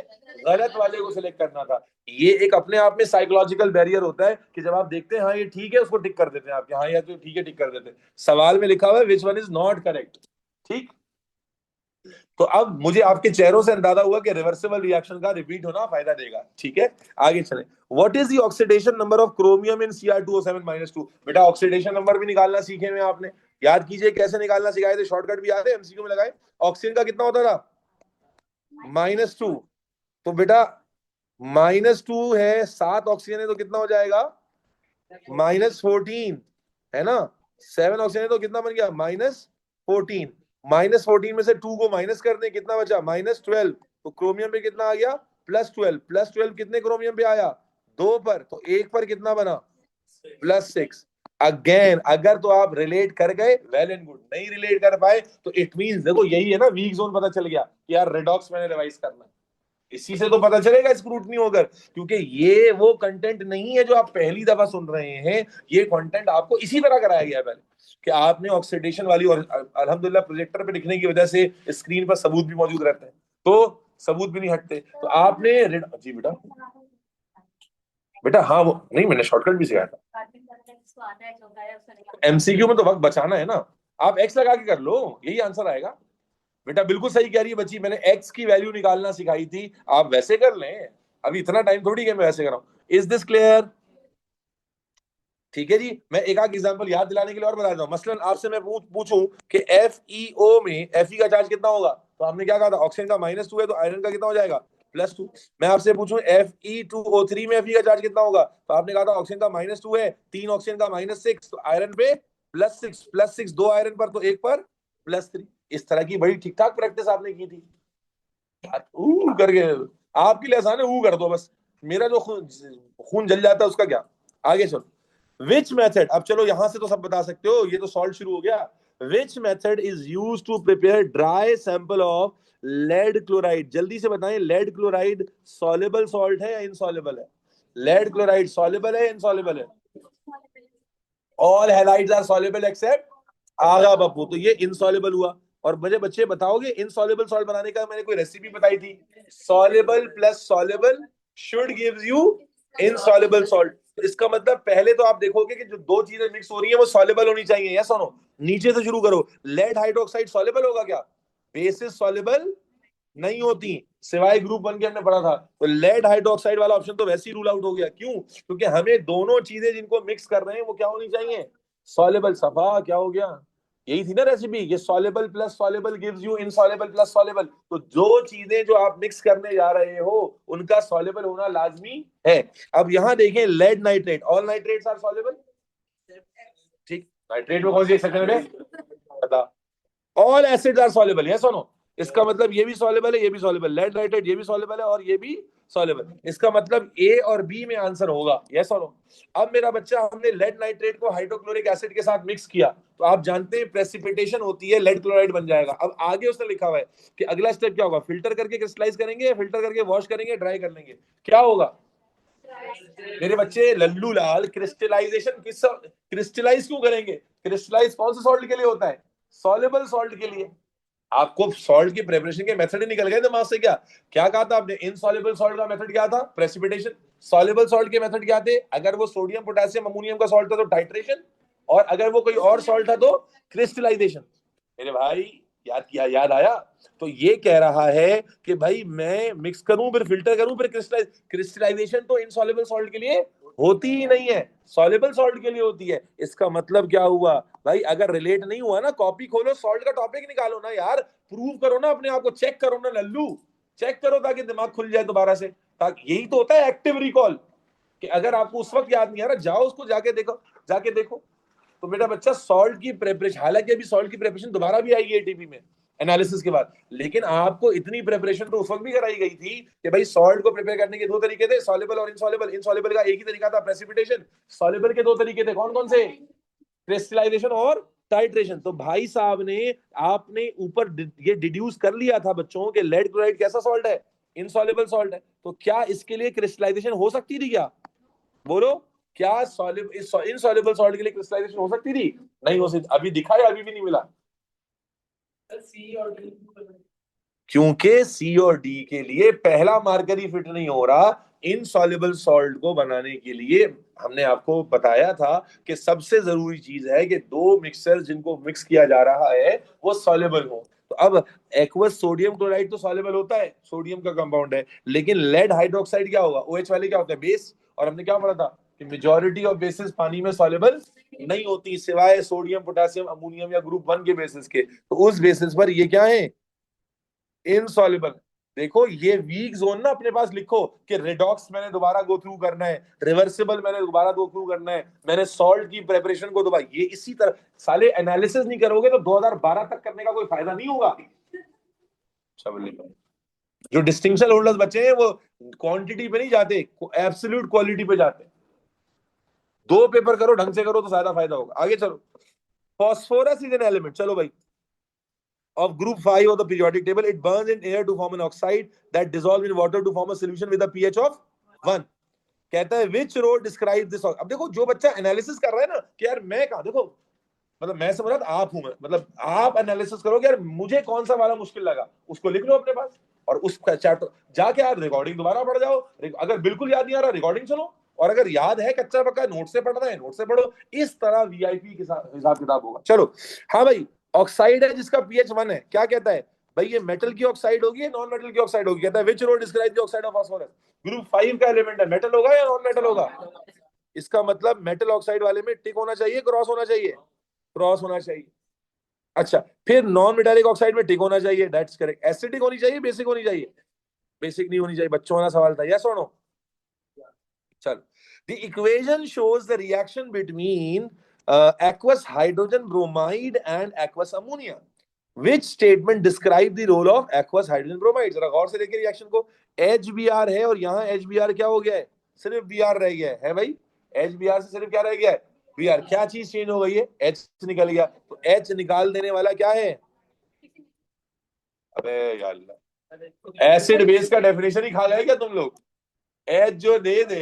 गलत वाले को सिलेक्ट करना था। ये एक अपने आप में साइकोलॉजिकल बैरियर होता है कि जब आप देखते हैं हाँ ये ठीक है, उसको टिक कर देते हैं आपके, हाँ ये तो ठीक है टिक कर देते हैं। सवाल में लिखा हुआ है विच वन इज नॉट करेक्ट। ठीक, तो अब मुझे आपके चेहरों से अंदाजा हुआ कि रिवर्सिबल रिएक्शन का रिपीट होना फायदा देगा। ठीक है, आगे चलें। What is the oxidation number of chromium in Cr2O7-2। बेटा ऑक्सीडेशन नंबर भी निकालना सीखे हुए आपने, याद कीजिए कैसे निकालना सिखाए थे, शॉर्टकट भी याद है, एमसीक्यू में लगाए। ऑक्सीजन का कितना होता था, -2। तो बेटा -2 है, 7 ऑक्सीजन है तो कितना हो जाएगा, -14, है ना। 7 ऑक्सीजन है तो कितना बन गया, -14। -14 में से 2 को माइनस कर दें, कितना बचा, -12। तो क्रोमियम पे कितना आ गया, +12। +12 कितने क्रोमियम पे आया, 2 पर, तो 1 पर कितना बना, +6। अगेन अगर तो आप रिलेट कर गए वेल एंड गुड, नहीं रिलेट कर पाए तो इट मींस, देखो यही है ना वीक जोन, पता चल गया कि यार रिडॉक्स मैंने रिवाइज करना है। इसी से तो पता चलेगा स्क्रूटनी होकर, क्योंकि ये वो कंटेंट नहीं है जो आप पहली दफा सुन रहे हैं। ये कंटेंट आपको इसी तरह कराया गया है पहले, कि आपने ऑक्सीडेशन वाली, और अल्हम्दुलिल्लाह प्रोजेक्टर पे दिखने की वजह से स्क्रीन पर सबूत भी मौजूद रहते हैं, तो सबूत भी नहीं हटते। तो आपने जी बेटा, बेटा हाँ वो नहीं, मैंने शॉर्टकट भी सिखाया था। एमसीक्यू में तो वक्त बचाना है ना, आप एक्स लगा के कर लो, यही आंसर आएगा। बेटा बिल्कुल सही कह रही है बच्ची, मैंने एक्स की वैल्यू निकालना सिखाई थी, आप वैसे कर लें। अभी इतना टाइम थोड़ी है मैं वैसे कर रहा हूं। इज दिस क्लियर, ठीक है जी। मैं एक आध एग्जांपल याद दिलाने के लिए और बता दूं, मसलन आपसे मैं पूछूं कि FeO में Fe का चार्ज कितना होगा, तो आपने क्या कहा था, ऑक्सीजन का -2 है तो आयरन का कितना हो जाएगा, +2। मैं आपसे पूछूं Fe2O3 में Fe का चार्ज कितना होगा, तो आपने कहा था ऑक्सीजन का -2 है, 3 ऑक्सीजन का -6, तो आयरन पे +6, +6 2 आयरन पर तो 1 पर +3। इस तरह की बड़ी ठीक ठाक प्रैक्टिस आपने की थी करके। आपके लिए आसान है, कर दो बस, मेरा जो खून जल जाता है उसका क्या। आगे चलो, विच मेथड, अब चलो यहां से तो सब बता सकते हो, ये तो सॉल्ट शुरू हो गया। Which method is use to prepare dry sample of lead chloride, जल्दी से बताएं, लेड क्लोराइड सॉलेबल सॉल्ट है या इनसॉलेबल है, लेड क्लोराइड सॉलेबल है इनसॉलेबल है, all halides are soluble except आगा बप्पू, तो ये इनसॉलेबल हुआ। और मुझे बच्चे बताओगे इनसॉलेबल सॉल्ट बनाने का मैंने कोई रेसिपी बताई थी, soluble plus soluble should gives you insoluble salt. तो इसका मतलब पहले तो आप देखोगे कि जो दो चीजें मिक्स हो रही है वो सॉलेबल होनी चाहिए, या सुनो नीचे से शुरू करो, लेड हाइड्रोक्साइड सॉलेबल होगा क्या, बेसिस सॉलेबल नहीं होती, सिवाय ग्रुप 1 के हमने पढ़ा था। तो लेड हाइड्रोक्साइड वाला ऑप्शन तो वैसे ही रूल आउट हो गया, क्यों, क्योंकि हमें दोनों चीजें जिनको मिक्स कर रहे हैं वो क्या होनी चाहिए, सॉलेबल। सफा क्या हो गया, यही थी ना रेसिपी, ये soluble plus soluble gives you insoluble plus soluble. तो जो चीजें जो आप मिक्स करने जा रहे हो उनका सॉलेबल होना लाजमी है। अब यहां देखें, lead nitrate, all nitrates are soluble, ठीक, नाइट्रेट में कौन सी एक्सेप्शन है बता, all acids are soluble, yes और नो। इसका मतलब ये भी सॉल्युबल है, ये भी सॉल्युबल, लेड नाइट्रेट ये भी सॉल्युबल है और ये भी सॉल्युबल। इसका मतलब ए और बी में आंसर होगा, यस और नो। अब मेरा बच्चा, हमने लेड नाइट्रेट को हाइड्रोक्लोरिक एसिड के साथ मिक्स किया, तो आप जानते हैं प्रेसिपिटेशन होती है, लेड क्लोराइड बन जाएगा। अब आगे उसने लिखा हुआ है कि अगला स्टेप क्या होगा, फिल्टर करके क्रिस्टलाइज करेंगे, या फिल्टर करके वॉश करेंगे, ड्राई कर लेंगे, क्या होगा मेरे बच्चे लल्लू लाल? क्रिस्टलाइजेशन क्रिस्टलाइज क्यों करेंगे? क्रिस्टलाइज कौन से सॉल्ट के लिए होता है? सॉल्युबल सॉल्ट के लिए। आपको सॉल्ट की प्रिपरेशन के मेथड ही निकल गए दिमाग से क्या? क्या कहा था आपने? इनसॉल्युबल सॉल्ट का मेथड क्या था? प्रेसिपिटेशन। सॉल्युबल सॉल्ट के मेथड क्या थे? अगर वो सोडियम पोटेशियम अमोनियम का सॉल्ट था तो टाइट्रेशन, और अगर वो कोई और सॉल्ट था तो क्रिस्टलाइजेशन। मेरे भाई याद किया, याद आया? तो ये कह रहा है कि भाई मैं मिक्स करूं, फिर फिल्टर करूं, फिर क्रिस्टलाइजेशन तो इनसॉल्युबल सॉल्ट के लिए होती ही नहीं है, सॉल्युबल सॉल्ट के लिए होती है। इसका मतलब क्या हुआ भाई? अगर रिलेट नहीं हुआ ना, कॉपी खोलो, सॉल्ट का टॉपिक निकालो ना यार, प्रूव करो ना अपने आप को, चेक करो ना लल्लू, चेक करो ताकि दिमाग खुल जाए दोबारा से। ताकि यही तो होता है एक्टिव रिकॉल, कि अगर आपको उस वक्त याद नहीं आ रहा, जाओ उसको जाके देखो, जाके देखो। तो बेटा बच्चा, सॉल्ट की प्रिपरेशन, हालांकि अभी सॉल्ट की प्रिपरेशन दोबारा भी आएगी एटीपी में एनालिसिस के बाद, लेकिन आपको इतनी प्रिपरेशन तो उस वक्त भी कराई गई थी कि भाई सॉल्ट को प्रिपेयर करने के दो तरीके थे, सॉल्युबल और इनसॉल्युबल। इनसॉल्युबल का एक ही तरीका था, प्रेसिपिटेशन। सॉल्युबल के दो तरीके थे, कौन कौन से? क्रिस्टलाइजेशन और टाइट्रेशन। तो भाई साहब ने, आपने ऊपर ये डिड्यूस कर लिया था बच्चों के लेड क्लोराइड कैसा सॉल्ट है? इनसॉल्युबल सॉल्ट है। तो क्या इसके लिए क्रिस्टलाइजेशन हो सकती थी क्या? बोलो, क्या इनसॉल्युबल सॉल्ट के लिए क्रिस्टलाइजेशन हो सकती थी? नहीं हो सकती। अभी दिखा है, अभी भी नहीं मिला? क्योंकि सी और डी के लिए पहला मार्कर ही फिट नहीं हो रहा। इनसॉल्युबल सॉल्ट को बनाने के लिए हमने आपको बताया था कि सबसे जरूरी चीज है कि दो मिक्सर जिनको मिक्स किया जा रहा है वो सॉल्युबल हो। तो अब एक्वस सोडियम क्लोराइड तो सॉल्युबल होता है, सोडियम का कंपाउंड है, लेकिन लेड हाइड्रोक्साइड क्या होगा? OH वाले क्या होता है? बेस। और हमने क्या पढ़ा था कि मेजॉरिटी ऑफ बेसिस पानी में सॉल्युबल नहीं होती, सिवाय सोडियम पोटेशियम अमोनियम या ग्रुप 1 के बेसिस के। तो उस बेसिस पर ये क्या है? इनसॉल्युबल। देखो ये वीक जोन ना अपने पास लिखो कि रिडॉक्स मैंने दोबारा गो थ्रू करना है, रिवर्सिबल मैंने दोबारा गो थ्रू करना है, मैंने सॉल्ट की प्रिपरेशन को दोबारा, ये इसी तरह साले एनालिसिस नहीं करोगे तो 2012 तक करने का कोई फायदा नहीं होगा। जो डिस्टिंक्शन होल्डर्स बचे हैं वो क्वांटिटी पे नहीं जाते, एब्सोल्यूट क्वालिटी पे जाते हैं। दो पेपर करो, ढंग से करो तो ज्यादा फायदा होगा। आगे चलो, फॉस्फोरस इज एन एलिमेंट, चलो भाई, of group 5 of the periodic table. It burns in air to form an oxide that dissolves in water to form a solution with a pH of 1. कहता है which row describe this. अब देखो जो बच्चा एनालिसिस कर रहा है ना कि यार मैं कहा, देखो मतलब मैं समझ रहा आप हूं, मैं मतलब आप एनालिसिस करोगे यार मुझे कौन सा वाला मुश्किल लगा, उसको लिख लो अपने पास, और उस चैप्टर जाके यार रिकॉर्डिंग दोबारा पढ़ जाओ। अगर बिल्कुल याद नहीं आ रहा रिकॉर्डिंग सुनो, और अगर याद है कच्चा पक्का नोट से पढ़ रहे हैं नोट से पढ़ो। इस तरह वीआईपी के साथ हिसाब किताब होगा। चलो, हाँ भाई, ऑक्साइड है जिसका पीएच 1 है, क्या कहता है भाई? ये मेटल की ऑक्साइड होगी या नॉन मेटल की ऑक्साइड होगी? कहता है which row describe the oxide of phosphorus. Group 5 का एलिमेंट है, मेटल होगा या नॉन मेटल होगा? इसका मतलब मेटल ऑक्साइड वाले में टिक होना चाहिए, क्रॉस होना चाहिए? क्रॉस होना चाहिए। अच्छा, फिर नॉन मेटालिक ऑक्साइड में टिक होना चाहिए, दैट्स करेक्ट। एसिडिक होनी चाहिए, बेसिक होनी चाहिए? बेसिक नहीं होनी चाहिए, बच्चों वाला सवाल था, यस और नो? चलो, the equation shows the reaction between aqueous hydrogen bromide and aqueous ammonia. Which statement describe the role of aqueous hydrogen bromide? जरा गौर से देखिए रिएक्शन को। HBr है और यहाँ HBr क्या हो गया है? सिर्फ Br रह गया है भाई। HBr से सिर्फ क्या रह गया है? Br। क्या चीज चेंज हो गई है? H निकल गया। तो H निकाल देने वाला क्या है? अबे यार, एसिड बेस का डेफिनेशन ही खा गए क्या तुम लोग? H जो दे दे,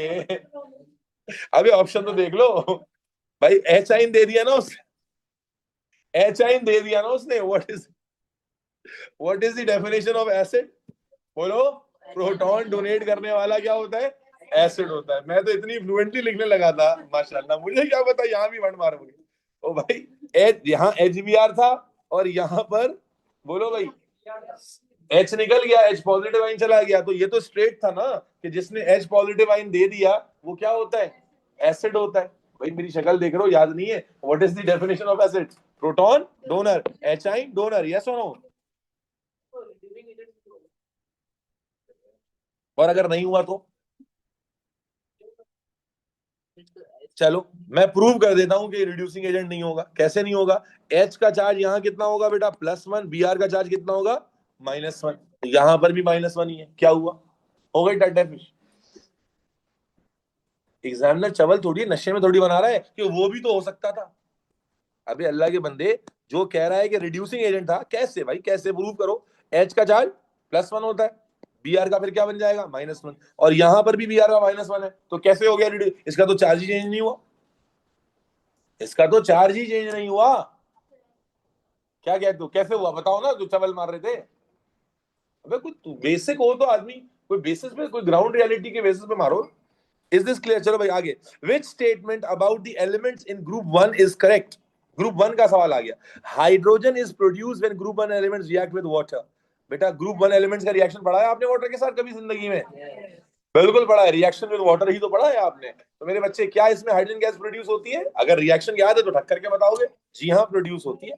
अबे ऑप्शन तो देख लो भाई। एच आइन दे दिया ना उसने, एच आइन दे दिया ना उसने। What is the definition of acid? बोलो। प्रोटॉन डोनेट करने वाला क्या होता है? एसिड होता है। मैं तो इतनी फ्लुएंटली लिखने लगा था, माशाल्लाह, मुझे क्या पता यहाँ भी वर्ड मारोगे। ओ भाई, एच यहाँ एच बी आर था, और यहाँ पर बोलो भाई एच निकल गया, एच पॉजिटिव आइन चला गया। तो ये तो स्ट्रेट था ना कि जिसने एच पॉजिटिव आइन दे दिया वो क्या होता है? एसिड होता है। भाई मेरी शक्ल देख रहे हो, याद नहीं है? What is the definition of acid? Proton donor, H आइन डोनर, यस और नो? और अगर नहीं हुआ तो चलो मैं प्रूव कर देता हूं कि रिड्यूसिंग एजेंट नहीं होगा। कैसे नहीं होगा? एच का चार्ज यहाँ कितना होगा बेटा? +1। Br का चार्ज कितना होगा? -1। यहां पर भी -1 ही है, क्या हुआ? हो गई टट्टा फिश। एग्जामिनर चवल थोड़ी नशे में थोड़ी बना रहा है कि वो भी तो हो सकता था। अभी अल्लाह के बंदे, जो कह रहा है कि रिड्यूसिंग एजेंट था, कैसे भाई, कैसे प्रूव करो। एच का चार्ज +1 होता है, बी आर का फिर क्या बन जाएगा -1, और यहां पर भी बी आर का -1 है, तो कैसे हो गया रिड्यूस? इसका तो चार्ज ही चेंज नहीं हुआ, इसका तो चार्ज ही चेंज नहीं हुआ। क्या कहते हो, कैसे हुआ बताओ ना, जो चवल मार रहे थे। अबे कोई बेसिक हो तो आदमी, कोई बेसिस पे, कोई ग्राउंड रियलिटी के बेसिस पे मारो। Is this clear? चलो भाई आगे। विच statement about the elements in group 1 is correct? Group 1 का सवाल आ गया। Hydrogen is produce when group 1 elements react with water. बेटा ग्रुप 1 एलिमेंट्स का रिएक्शन पढ़ा है आपने वाटर के साथ कभी जिंदगी में? बिल्कुल पढ़ा है, रिएक्शन विद वाटर ही तो पढ़ा है आपने। तो मेरे बच्चे, क्या इसमें हाइड्रोजन गैस प्रोड्यूस होती है? अगर रिएक्शन याद है तो ठक करके बताओगे। जी हाँ प्रोड्यूस होती है,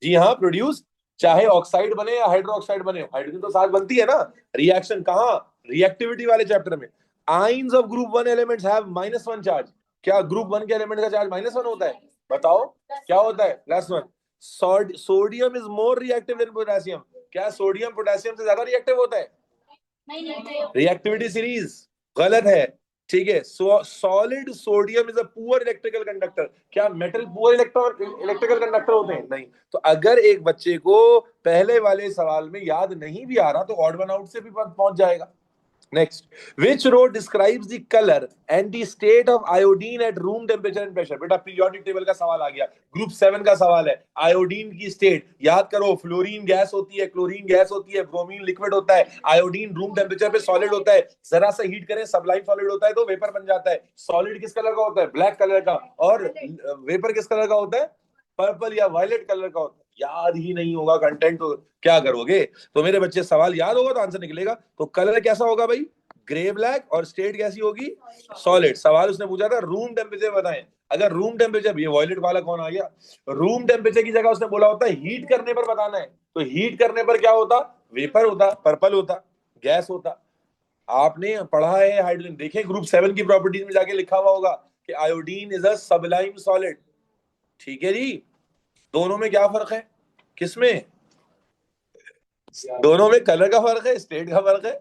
जी हाँ प्रोड्यूस। चाहे ऑक्साइड बने या हाइड्रोक्साइड बने, हाइड्रोजन तो साथ बनती है ना। रिएक्शन कहाँ? रिएक्टिविटी वाले चैप्टर में। Ions of group 1 elements have -1 charge. क्या ग्रुप 1 के एलिमेंट का चार्ज -1 होता है? बताओ क्या होता है? +1। Sodium is more reactive then potassium. क्या सोडियम पोटेशियम से ज्यादा रिएक्टिव होता है? रिएक्टिविटी सीरीज गलत है। ठीक है, solid sodium is a poor electrical conductor. क्या मेटल पुअर इलेक्ट्रिकल कंडक्टर होते हैं? नहीं। तो अगर एक बच्चे को पहले वाले सवाल में याद नहीं भी आ रहा, तो ऑड वन आउट से भी पहुंच जाएगा। Next, which row describes the color and the state of iodine at room temperature and pressure? बेटा पीरियोडिक टेबल का सवाल आ गया, ग्रुप 7 का सवाल है। आयोडीन की स्टेट याद करो, फ्लोरीन गैस होती है, क्लोरीन गैस होती है, ब्रोमीन लिक्विड होता है, आयोडीन रूम टेम्परेचर पे सॉलिड होता है, जरा सा हीट करें सबलाइम सॉलिड होता है तो वेपर बन जाता है। सॉलिड किस कलर का होता है? ब्लैक कलर का। और वेपर किस कलर का होता है? पर्पल या वायलेट कलर का होता है। याद ही नहीं होगा कंटेंट तो क्या करोगे? तो मेरे बच्चे, सवाल याद होगा तो आंसर निकलेगा। तो कलर कैसा होगा भाई? Grey black. और स्टेट कैसी होगी? सॉलिड। सवाल उसने पूछा था रूम टेम्परेचर बताएं। अगर रूम टेम्परेचर, ये वॉयलेट वाला कौन आ गया? रूम टेम्परेचर की जगह उसने बोला होता है हीट करने पर बताना है, तो हीट करने पर क्या होता? वेपर होता, पर्पल होता, गैस होता। आपने पढ़ा है हाइड्रोजन, देखें ग्रुप 7 की प्रॉपर्टीज में जाके लिखा हुआ होगा कि iodine is a Sublime solid. ठीक है जी। दोनों में क्या फर्क है? किसमें? दोनों में कलर का फर्क है, स्टेट का फर्क है।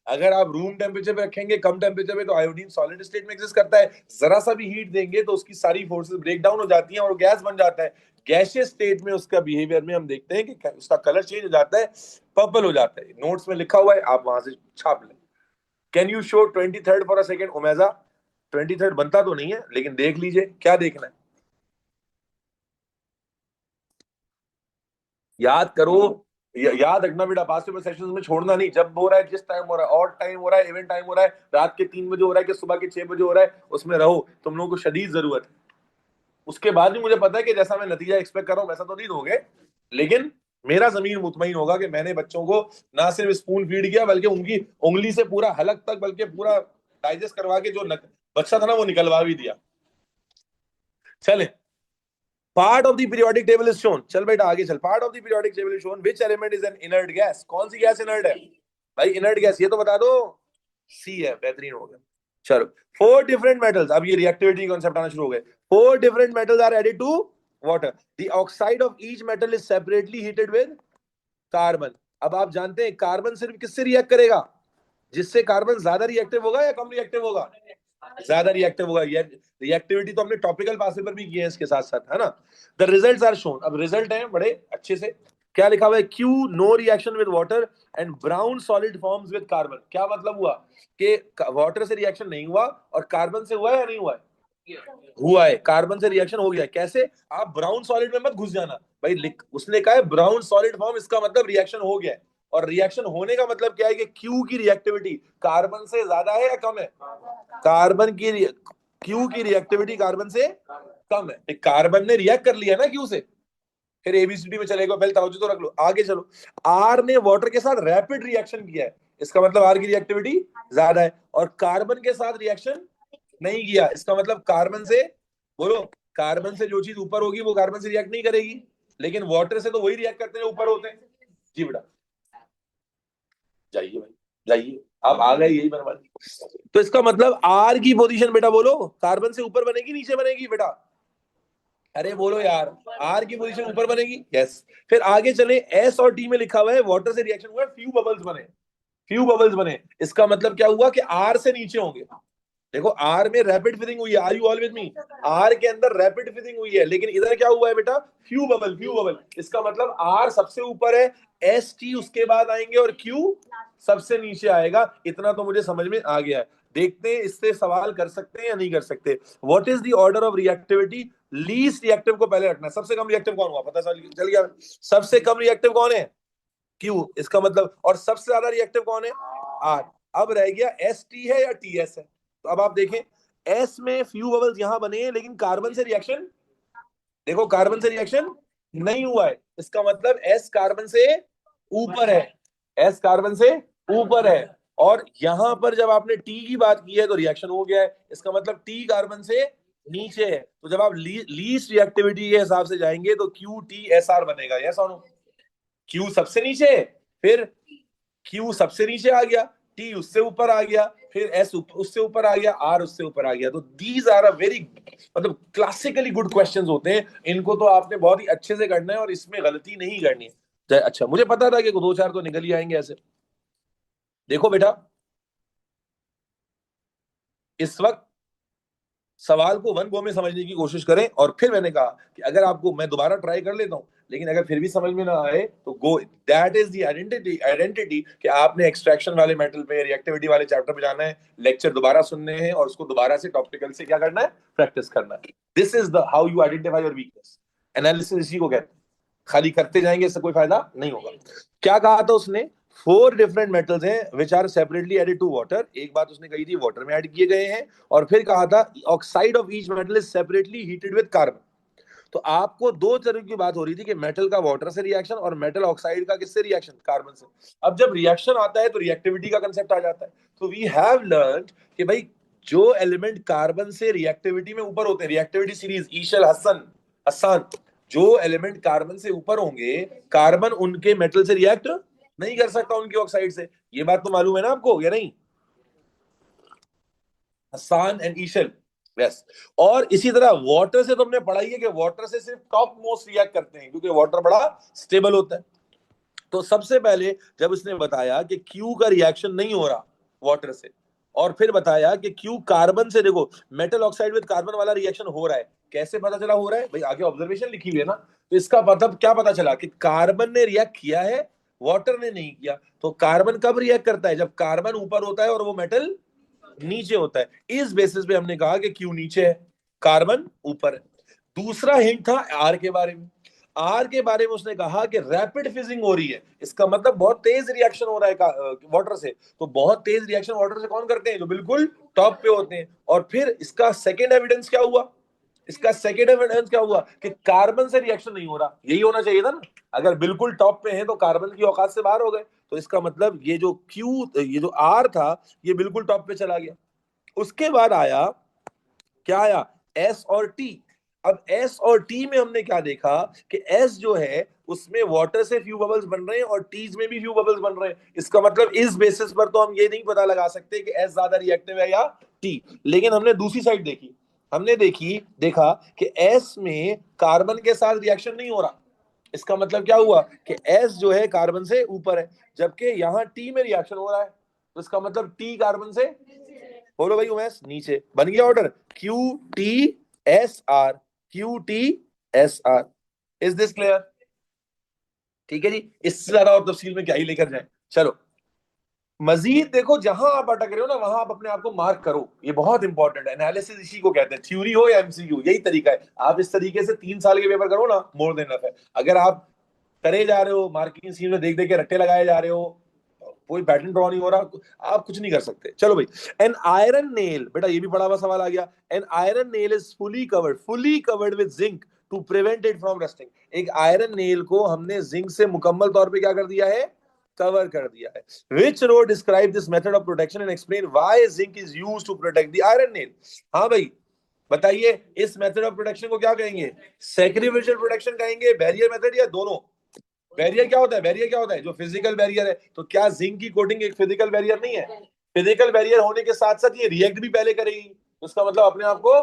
अगर आप रूम टेम्परेचर पे रखेंगे, कम टेम्परेचर पे, तो आयोडीन सॉलिड स्टेट में एग्जिस्ट करता है। जरा सा भी हीट देंगे तो उसकी सारी फोर्सेस ब्रेक डाउन हो जाती हैं और गैस बन जाता है। गैसियस स्टेट में उसका बिहेवियर में हम देखते हैं कि उसका कलर चेंज हो जाता है, पर्पल हो जाता है। नोट्स में लिखा हुआ है, आप वहां से छाप लें। Can you show 23rd for a second ओमेजा? 23rd बनता तो नहीं है, लेकिन देख लीजिए, क्या देखना है याद करो। याद रखना बेटा, पास्ट पेपर सेशंस में छोड़ना नहीं। जब हो रहा है, जिस टाइम हो रहा है, और टाइम हो रहा है, इवेंट टाइम हो रहा है, रात के 3 बजे हो रहा है कि सुबह के 6 बजे हो रहा है, उसमें रहो। तुम लोगों को शदीद जरूरत है। उसके बाद भी मुझे पता है कि जैसा मैं नतीजा एक्सपेक्ट कर रहा हूँ वैसा तो नहीं दोगे, लेकिन मेरा जमीर मुतमईन होगा कि मैंने बच्चों को ना सिर्फ स्पून फीड किया, बल्कि उनकी उंगली से पूरा हलक तक, बल्कि पूरा डाइजेस्ट करवा के जो बच्चा था ना वो निकलवा भी दिया। चले, part of the periodic table is shown. चल बेटा आगे चल। Part of the periodic table is shown which element is an inert gas. कौन सी गैस इनर्ट है भाई? इनर्ट गैस ये तो बता दो। सी है, बेहतरीन हो गया। चलो, 4 डिफरेंट मेटल्स, अब ये रिएक्टिविटी कॉन्सेप्ट आना शुरू हो गए। 4 different metals are added to water. The oxide of each metal is separately heated with carbon. अब आप जानते हैं कार्बन सिर्फ किससे रिएक्ट करेगा? जिससे कार्बन ज्यादा रिएक्टिव होगा या कम रिएक्टिव होगा? ज्यादा रिएक्टिव होगा। ये रिएक्टिविटी तो हमने टॉपिकल पास पेपर भी किए हैं इसके साथ साथ, है ना। The results are shown. अब रिजल्ट है बड़े अच्छे से। क्या लिखा हुआ है? Q no reaction with water and brown solid forms with carbon. क्या मतलब हुआ कि वाटर से रिएक्शन नहीं हुआ और कार्बन से हुआ है या नहीं हुआ है? हुआ है। कार्बन से रिएक्शन हो गया। कैसे? आप ब्राउन सॉलिड में मत घुस जाना भाई। उसने कहा है ब्राउन सॉलिड फॉर्म, इसका मतलब रिएक्शन हो गया है। और रिएक्शन होने का मतलब क्या है कि क्यू की रिएक्टिविटी कार्बन से ज्यादा है या कम है? कार्बन की क्यू की रिएक्टिविटी कार्बन से कम है। कार्बन ने रिएक्ट कर लिया ना क्यू से। फिर एबीसीडी में चलेगा, पहले तवज्जो तो रख लो। आगे चलो। आर ने वाटर के साथ रैपिड रिएक्शन किया है, इसका मतलब आर की रिएक्टिविटी ज्यादा है। और कार्बन के साथ रिएक्शन नहीं किया, इसका मतलब कार्बन से, बोलो, कार्बन से जो चीज ऊपर होगी वो कार्बन से रिएक्ट नहीं करेगी, लेकिन वाटर से तो वही रिएक्ट करते हैं जो ऊपर होते हैं। जी बेटा, जाइए भाई, जाइए। आप आ गए, यही बनवा। तो इसका मतलब आर की पोजीशन बेटा बोलो, कार्बन से ऊपर बनेगी नीचे बनेगी बेटा? अरे बोलो यार, आर की पोजीशन ऊपर बनेगी। यस। फिर आगे चले, एस और टी में लिखा हुआ है वाटर से रिएक्शन हुआ, फ्यू बबल्स बने। फ्यू बबल्स बने, इसका मतलब क्या हुआ कि आर से नीचे होंगे। देखो आर में रैपिड फिलिंग हुई है, are you all with me, R के अंदर रैपिड फिलिंग हुई है, लेकिन इधर क्या हुआ है बेटा, फ्यू बबल, फ्यू बबल। इसका मतलब आर सबसे ऊपर है, एस टी उसके बाद आएंगे और क्यू सबसे नीचे आएगा। इतना तो मुझे समझ में आ गया है। देखते हैं इससे सवाल कर सकते हैं या नहीं कर सकते। What is the order of reactivity, least reactive को पहले रखना है। सबसे कम रिएक्टिव कौन हुआ पता चल गया, सबसे कम रिएक्टिव कौन है, क्यू, इसका मतलब, और सबसे ज्यादा रिएक्टिव कौन है, आर। अब रह गया एस टी है या टी एस है। तो अब आप देखें, एस में फ्यू बबल्स यहां बने हैं, लेकिन कार्बन से रिएक्शन, देखो कार्बन से रिएक्शन नहीं हुआ है, इसका मतलब एस कार्बन से ऊपर है, एस कार्बन से ऊपर है। और यहां पर जब आपने टी की बात की है तो रिएक्शन हो गया है, इसका मतलब टी कार्बन से नीचे है। तो जब आप लीस्ट रिएक्टिविटी के हिसाब से जाएंगे तो क्यू टी एस आर बनेगा, यस और नो। क्यू सबसे नीचे है, फिर क्यू सबसे नीचे आ गया, टी उससे ऊपर आ गया, फिर एस उससे ऊपर आ गया, आर उससे ऊपर आ गया। तो दीज आर अ वेरी, मतलब क्लासिकली गुड क्वेश्चंस होते हैं, इनको तो आपने बहुत ही अच्छे से करना है और इसमें गलती नहीं करनी है। अच्छा, मुझे पता था कि दो चार तो निकल ही आएंगे ऐसे। देखो बेटा, इस वक्त सवाल को वन गो में समझने की कोशिश करें, और फिर मैंने कहा कि अगर आपको, मैं दोबारा ट्राई कर लेता हूं, लेकिन अगर फिर भी समझ में ना आए तो go, that is the identity, identity कि आपने एक्सट्रैक्शन वाले मेटल पे, रिएक्टिविटी वाले चैप्टर पे जाना है, लेक्चर दोबारा सुनने हैं और उसको दोबारा से टॉपिकल से क्या करना है, प्रैक्टिस करना है। This is the how you identify your weakness. Analysis इसी को कहते हैं। खाली करते जाएंगे इससे कोई फायदा नहीं होगा। क्या कहा था उसने, फोर डिफरेंट मेटल्स हैं which are separately added to water, एक बात उसने कही थी वाटर में ऐड किए गए हैं, और फिर कहा था oxide of each metal is separately heated with carbon. तो आपको दो तरह की बात हो रही थी कि मेटल का वाटर से रिएक्शन और मेटल ऑक्साइड का किससे रिएक्शन, कार्बन से। अब जब रिएक्शन आता है तो रिएक्टिविटी का कंसेप्ट आ जाता है। तो वी हैव लर्न कि भाई जो एलिमेंट कार्बन से रिएक्टिविटी में ऊपर होते हैं, रिएक्टिविटी सीरीज ईशल हसन हसान, जो एलिमेंट कार्बन से ऊपर होंगे, कार्बन उनके मेटल से रिएक्ट नहीं कर सकता उनकी ऑक्साइड से। ये बात तो मालूम है ना आपको या नहीं, हसान एंड ईशल, यस। और इसी तरह वाटर से तो हमने पढ़ाई है कि वाटर से सिर्फ टॉप मोस्ट रिएक्ट करते हैं, क्योंकि वाटर बड़ा स्टेबल होता है। तो सबसे पहले जब इसने बताया कि क्यू का रिएक्शन नहीं हो रहा वाटर से, और फिर बताया कि क्यू कार्बन से, देखो मेटल ऑक्साइड विद कार्बन वाला रिएक्शन हो रहा है, कैसे पता चला हो रहा है भाई, आगे ऑब्जर्वेशन लिखी हुई है ना। तो इसका मतलब क्या पता चला कि कार्बन ने रिएक्ट किया है, वाटर ने नहीं किया। तो कार्बन कब रिएक्ट करता है, जब कार्बन ऊपर होता है और वो मेटल नीचे होता है। इस बेसिस पे हमने कहा कि क्यू नीचे है, कार्बन ऊपर है। दूसरा हिंट था आर के बारे में। आर के बारे में उसने कहा कि रैपिड फिजिंग हो रही है, इसका मतलब बहुत तेज रिएक्शन हो रहा है वाटर से। तो बहुत तेज रिएक्शन वाटर से कौन करते हैं, जो बिल्कुल टॉप पे होते हैं। और फिर इसका सेकेंड एविडेंस क्या हुआ, इसका सेकेंड एविडेंस क्या हुआ कि कार्बन से रिएक्शन नहीं हो रहा। यही होना चाहिए था ना, अगर बिल्कुल टॉप पे है तो कार्बन की औकात से बाहर हो गए। तो इसका मतलब ये जो क्यू, ये जो आर था, ये बिल्कुल टॉप पे चला गया। उसके बाद आया, क्या आया, एस और टी। अब एस और टी में हमने क्या देखा कि एस जो है उसमें वाटर से फ्यू बबल्स बन रहे हैं और टीज में भी फ्यू बबल्स बन रहे हैं। इसका मतलब इस बेसिस पर तो हम ये नहीं पता लगा सकते कि एस ज्यादा रिएक्टिव है या टी। लेकिन हमने दूसरी साइड देखी, हमने देखा कि एस में कार्बन के साथ रिएक्शन नहीं हो रहा। इसका मतलब क्या हुआ कि एस जो है कार्बन से ऊपर है, जबकि यहाँ टी में रिएक्शन हो रहा है। तो इसका मतलब टी कार्बन से, बोलो भाई उमेश, नीचे बन गया order, Q T S R, Q T S R. Is this clear, ठीक है जी। इससे ज्यादा और तफसील में क्या ही लेकर जाए। चलो मजीद देखो, जहां आप अटक रहे हो ना वहां आप अपने आप को मार्क करो, ये बहुत इंपॉर्टेंट है। एनालिसिस इसी को कहते हैं, थ्योरी हो या एमसीक्यू, यही तरीका है। आप इस तरीके से 3 साल के पेपर करो ना, मोर देन इनफ है। अगर आप करे जा रहे हो मार्किंग स्कीम में देख देख के रट्टे लगाए जा रहे हो, कोई पैटर्न ड्रॉ नहीं हो रहा, आप कुछ नहीं कर सकते। चलो भाई, एन आयरन नेल, बेटा ये भी बड़ा हुआ सवाल आ गया। An iron nail is fully covered with zinc to prevent it from rusting. एक आयरन नेल को हमने जिंक से मुकम्मल तौर पे क्या कर दिया है, कवर कर दिया है। Which row describe this method of protection and explain why zinc is used to protect the iron nail? हाँ भाई बताइए, इस मेथड ऑफ प्रोटेक्शन को क्या कहेंगे, सेक्रिफिशियल प्रोटेक्शन कहेंगे, बैरियर मेथड, या दोनों। बैरियर क्या होता है, बैरियर क्या होता है, जो फिजिकल बैरियर है। तो क्या जिंक की कोटिंग एक फिजिकल बैरियर नहीं है, फिजिकल बैरियर होने के साथ साथ ये रिएक्ट भी पहले करेगी, तो इसका मतलब अपने आप को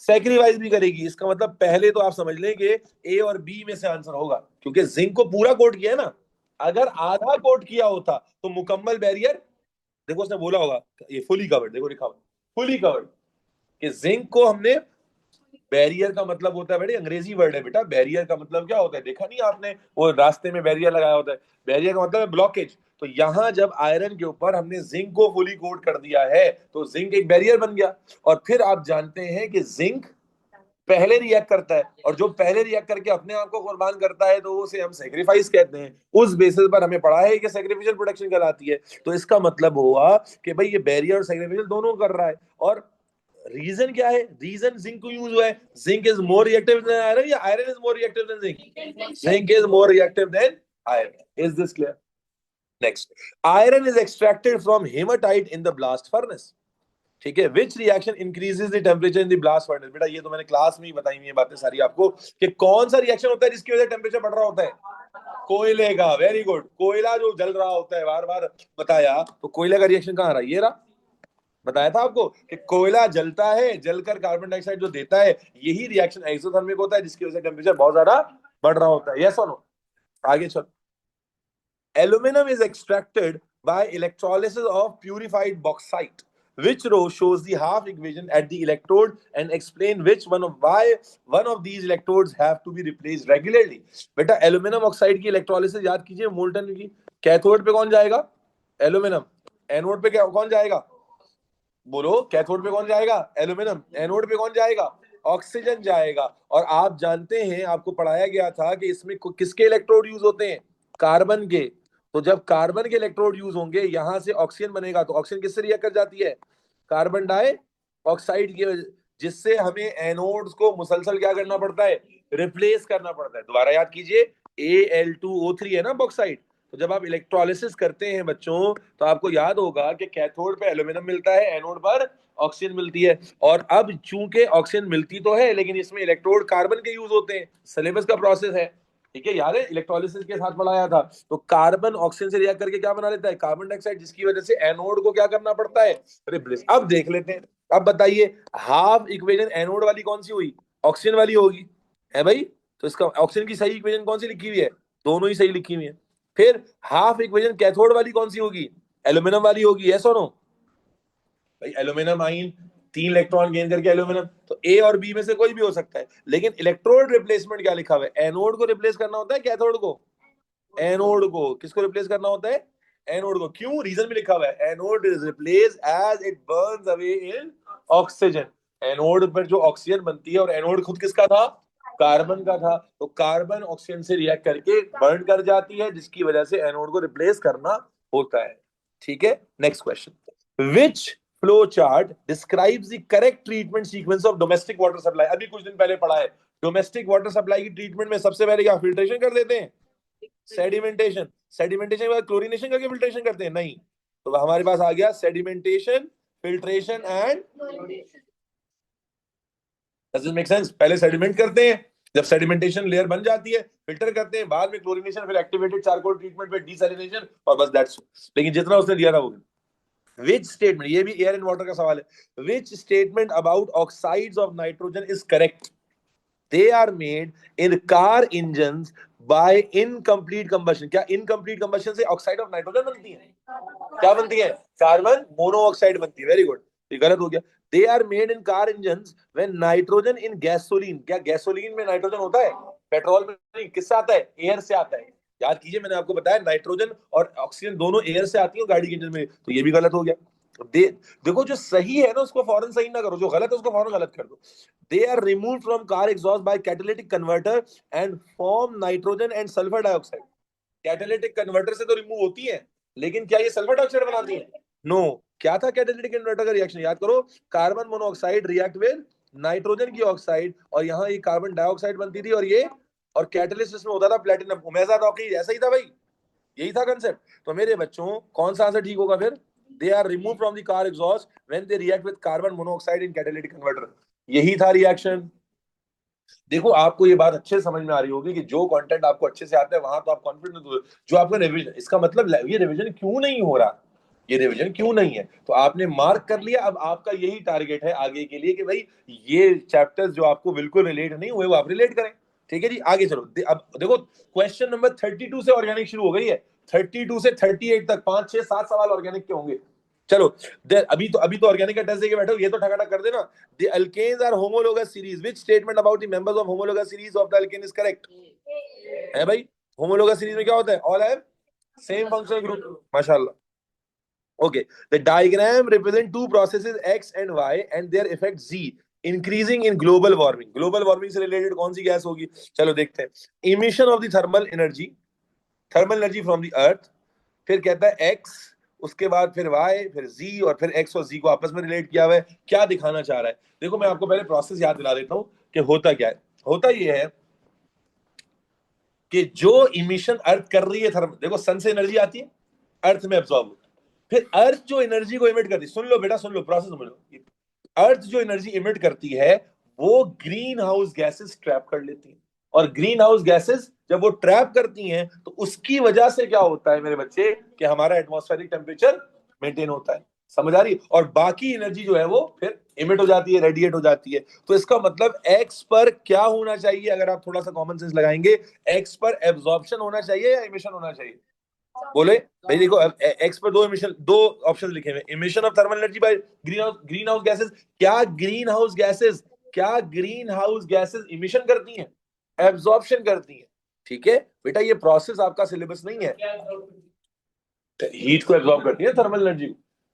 सेक्रीफाइस भी करेगी। इसका मतलब पहले तो आप समझ लें कि ए और बी में से आंसर होगा, क्योंकि जिंक को पूरा कोट किया है ना, अगर आधा कोट किया होता तो मुकम्मल बैरियर, देखो उसने बोला होगा ये फुली कवर्ड, देखो लिखा हुआ फुली कवर्ड, कि जिंक को हमने, बैरियर का मतलब होता है बेटे, अंग्रेजी वर्ड है बेटा, बैरियर का मतलब क्या होता है, देखा नहीं आपने वो रास्ते में बैरियर लगाया होता है, बैरियर का मतलब है ब्लॉकेज। तो यहां जब आयरन के ऊपर हमने जिंक को फुली कोट कर दिया है तो जिंक एक बैरियर बन गया। और फिर आप जानते हैं कि जिंक पहले रिएक्ट करता है, और जो पहले रिएक्ट करके अपने आप को कुर्बान करता है तो उसे हम सेक्रीफाइस कहते हैं। उस बेसिस पर हमें पढ़ा है कि सेक्रीफिशियल प्रोटेक्शन कहलाती है। तो इसका मतलब हुआ कि भाई ये बैरियर और सेक्रीफिशियल दोनों कर रहा है। और रीजन क्या है, रीजन जिंक को यूज हुआ है, zinc is more reactive than iron या iron is more reactive than zinc, zinc is more reactive than iron. Is this clear? Next, iron is extracted from hematite in the blast furnace. ठीक है, which reaction increases the temperature in the blast furnace. बेटा ये तो मैंने क्लास में ही बताई हुई है बातें सारी आपको, कि कौन सा रिएक्शन होता है जिसकी वजह से टेम्परेचर बढ़ रहा होता है, कोयले का। वेरी गुड, कोयला जो जल रहा होता है, बार बार बताया, तो कोयले का रिएक्शन कहाँ रहा, ये रहा, बताया था आपको कि कोयला जलता है, जलकर कार्बन डाइऑक्साइड जो देता है, यही रिएक्शन एक्सोथर्मिक होता है जिसकी वजह से टेम्परेचर बहुत ज्यादा बढ़ रहा होता है। यस और नो? आगे चलो। Aluminum is extracted by electrolysis of purified bauxite. Which row shows the half equation at the electrode and explain which one of why one of these electrodes have to be replaced regularly. बेटा एल्यूमिनियम ऑक्साइड की इलेक्ट्रोलिसिस याद कीजिए, मोल्टन की। कैथोड पे कौन जाएगा, एल्यूमिनियम। एनोड पे क्या कौन जाएगा, बोलो, कैथोड पे कौन जाएगा, एल्यूमिनियम। एनोड पे कौन जाएगा, ऑक्सीजन जाएगा। और आप जानते हैं, आपको पढ़ाया गया था कि इसमें किसके इलेक्ट्रोड यूज होते हैं, कार्बन के। तो जब कार्बन के इलेक्ट्रोड यूज होंगे, यहां से ऑक्सीजन बनेगा, तो ऑक्सीजन किससे रिएक्ट कर जाती है, कार्बन डाई ऑक्साइड की वजह, जिससे हमें एनोड्स को मुसलसल क्या करना पड़ता है, रिप्लेस करना पड़ता है। दोबारा याद कीजिए, Al2O3 है ना बॉक्साइड। तो जब आप इलेक्ट्रोलिसिस करते हैं बच्चों, तो आपको याद होगा कि कैथोड पे एल्यूमिनियम मिलता है, एनोड पर ऑक्सीजन मिलती है। और अब चूंकि ऑक्सीजन मिलती तो है, लेकिन इसमें इलेक्ट्रोड कार्बन के यूज होते हैं, सिलेबस का प्रोसेस है। ठीक है, याद है, इलेक्ट्रोलिसिस के साथ पढ़ाया था। तो कार्बन ऑक्सीजन से रिएक्ट करके क्या बना लेता है, कार्बन डाइऑक्साइड, जिसकी वजह से एनोड को क्या करना पड़ता है, रिप्लेस। अब देख लेते हैं, अब बताइए, हाफ इक्वेशन एनोड वाली कौन सी हुई, ऑक्सीजन वाली होगी, है भाई। तो इसका ऑक्सीजन की सही इक्वेशन कौन सी लिखी हुई है, दोनों ही सही लिखी हुई है। फिर हाफ इक्वेशन कैथोड वाली कौन सी होगी, एल्यूमिनियम वाली होगी, यस और नो? भाई एल्यूमिनियम आइन, 3 इलेक्ट्रॉन गेन करके एल्यूमिनियम, तो ए और बी में से कोई भी हो सकता है। लेकिन इलेक्ट्रोड रिप्लेसमेंट क्या लिखा हुआ है, एनोड को रिप्लेस करना होता है कैथोड को, एनोड को किसको रिप्लेस करना होता है, एनोड को। क्यों, रीजन भी लिखा हुआ है, anode is replace as it burns away in oxygen. Anode पर जो ऑक्सीजन बनती है, और एनोड खुद किसका था, कार्बन का था, तो कार्बन ऑक्सीजन से रिएक्ट करके बर्न कर जाती है, जिसकी वजह से एनोड को रिप्लेस करना होता है। ठीक है, next question, which flow chart describes the correct treatment sequence of domestic water supply. अभी कुछ दिन पहले पढ़ा है, डोमेस्टिक वाटर सप्लाई की ट्रीटमेंट में सबसे पहले क्या फिल्ट्रेशन कर देते हैं, सेडिमेंटेशन। सेडिमेंटेशन के बाद क्लोरीनेशन करके फिल्ट्रेशन करते हैं, नहीं। तो हमारे पास आ गया sedimentation, filtration and, does it make sense? पहले सेडिमेंट करते हैं, जब सेडिमेंटेशन लेयर बन जाती है फिल्टर करते हैं, बाद में क्लोरीनेशन, फिर एक्टिवेटेड चारकोल ट्रीटमेंट, फिर डीसैलिनेशन, और बस दैट्स। लेकिन जितना उसने दिया था वो, विच स्टेटमेंट, ये भी एयर एंड वाटर का सवाल है, which statement about oxides of nitrogen is correct, they are made in car engines by incomplete combustion। क्या इनकम्प्लीट कंबशन से ऑक्साइड ऑफ नाइट्रोजन बनती है, क्या बनती है, कार्बन मोनोऑक्साइड बनती है। वेरी गुड, ये गलत हो गया। They are made in car engines when nitrogen in gasoline. क्या गैसोलीन में नाइट्रोजन होता है, पेट्रोल में नहीं, किससे आता है, एयर से आता है। याद कीजिए, मैंने आपको बताया नाइट्रोजन और ऑक्सीजन दोनों एयर से आती है गाड़ी के इंजन में, तो ये भी गलत हो गया। दे, देखो जो सही है ना उसको फौरन सही ना करो, जो गलत है उसको फौरन गलत कर दो। They are remove from car exhaust by catalytic converter and form nitrogen and sulphur dioxide. Catalytic converter से तो रिमूव होती है, लेकिन क्या ये सल्फर डाइऑक्साइड बनाती है, नो। क्या था कैटालिटिक कन्वर्टर का रिएक्शन, याद करो, carbon monoxide react with nitrogen की ऑक्साइड, और यहाँ ये कार्बन डाइऑक्साइड बनती थी, और ये, और कैटलिस्ट इसमें होता था प्लेटिनम, उमेजा टॉकी, ऐसा ही था भाई, यही था कंसेप्ट। तो मेरे बच्चों कौन सा आंसर ठीक होगा फिर, they are remove from the car exhaust when they react with carbon monoxide in catalytic converter, यही था रिएक्शन। देखो आपको ये बात अच्छे से समझ में आ रही होगी कि जो कंटेंट आपको अच्छे से आता है वहां तो आप कॉन्फिडेंट हो, जो आपका रिवीजन, इसका मतलब ये रिवीजन क्यों नहीं हो रहा, ये रिवीजन क्यों नहीं है, तो आपने मार्क कर लिया। अब आपका यही टारगेट है आगे के लिए कि भाई ये चैप्टर्स जो आपको बिल्कुल रिलेट नहीं हुए वो आप रिलेट करें। ठीक है जी, आगे चलो। अब देखो क्वेश्चन नंबर 32 से ऑर्गेनिक शुरू हो गई है, 32 से 38 तक 5 6 7 सवाल ऑर्गेनिक के होंगे। चलो अभी तो ऑर्गेनिक का टेस्ट देके बैठो, ये तो ठकाठक कर देना। The alkanes are homologous series, which statement about the members of homologous series of the alkane is correct? है भाई, होमोलोगस सीरीज में क्या होता है? All have same functional group, माशाल्लाह। Okay, the diagram represent two processes X and Y and their effect Z increasing in global warming. Global warming से related कौन सी गैस होगी? चलो देखते हैं। Emission of the thermal energy from the earth, फिर कहता है X, उसके बाद फिर Y, फिर Z, और फिर X और Z को आपस में रिलेट किया हुआ है। क्या दिखाना चाह रहा है? देखो मैं आपको पहले प्रोसेस याद दिला देता हूं कि होता क्या है। होता ये है कि जो इमिशन अर्थ कर रही है थर्मल, देखो सन से एनर्जी आती है, अर्थ में एब्जॉर्ब होती है, फिर अर्थ जो एनर्जी को इमिट करती है, सुन लो बेटा सुन लो, प्रोसेस समझ लो। अर्थ जो एनर्जी इमिट करती है वो ग्रीन हाउस गैसेस ट्रैप कर लेती है, और ग्रीन हाउस गैसेस जब वो ट्रैप करती हैं तो उसकी वजह से क्या होता है मेरे बच्चे, कि हमारा एटमॉस्फेरिक टेम्परेचर मेंटेन होता है। समझ आ रही है? और बाकी एनर्जी जो है वो फिर इमिट हो जाती है, रेडिएट हो जाती है। तो इसका मतलब एक्स पर क्या होना चाहिए, अगर आप थोड़ा सा कॉमन सेंस लगाएंगे, एक्स पर एब्जॉर्प्शन होना चाहिए या इमिशन होना चाहिए? बोले भाई। देखो एक्स पर दो ऑप्शन लिखे हुए, emission of thermal energy by green house gases. क्या ग्रीन हाउस गैसेस इमिशन करती हैं? एब्जॉर्प्शन करती हैं। ठीक है बेटा, ये प्रोसेस आपका सिलेबस नहीं है। हीट को एब्जॉर्ब करती है थर्मल एनर्जी।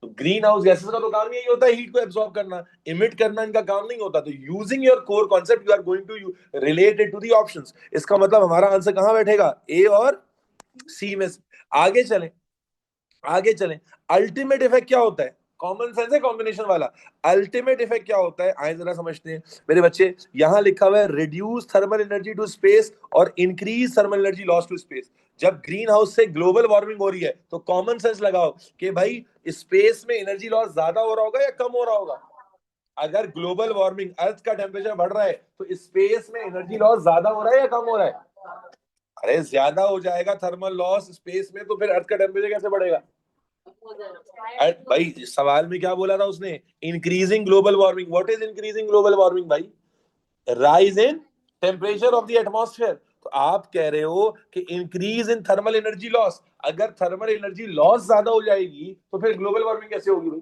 तो ग्रीन हाउस गैसेस का तो काम यही होता है, हीट को एब्जॉर्ब करना, इमिट करना इनका काम नहीं होता। तो using your core concept you are going to relate it to the options. इसका मतलब हमारा आंसर कहां बैठेगा? ए और सी में। आगे चलें, आगे चलें। अल्टीमेट इफेक्ट क्या होता है? कॉमन सेंस है कॉम्बिनेशन वाला। अल्टीमेट इफेक्ट क्या होता है, आए जरा समझते हैं मेरे बच्चे। यहां लिखा हुआ है reduce thermal energy to space और increase thermal energy loss to space. जब ग्रीन हाउस से ग्लोबल वार्मिंग हो रही है तो कॉमन सेंस लगाओ कि भाई स्पेस में एनर्जी लॉस ज्यादा हो रहा होगा या कम हो रहा होगा? अगर ग्लोबल वार्मिंग, अर्थ का टेम्परेचर बढ़ रहा है, तो स्पेस में एनर्जी लॉस ज्यादा हो रहा है या कम हो रहा है? अरे ज्यादा हो जाएगा थर्मल लॉस स्पेस में, तो फिर अर्थ का टेम्परेचर कैसे बढ़ेगा? भाई सवाल में क्या बोला था उसने? Increasing global warming. What is increasing global warming भाई? Rise in temperature of the atmosphere. तो आप कह रहे हो कि increase in thermal energy loss. अगर थर्मल एनर्जी लॉस ज्यादा हो जाएगी तो फिर ग्लोबल वार्मिंग कैसे होगी भाई?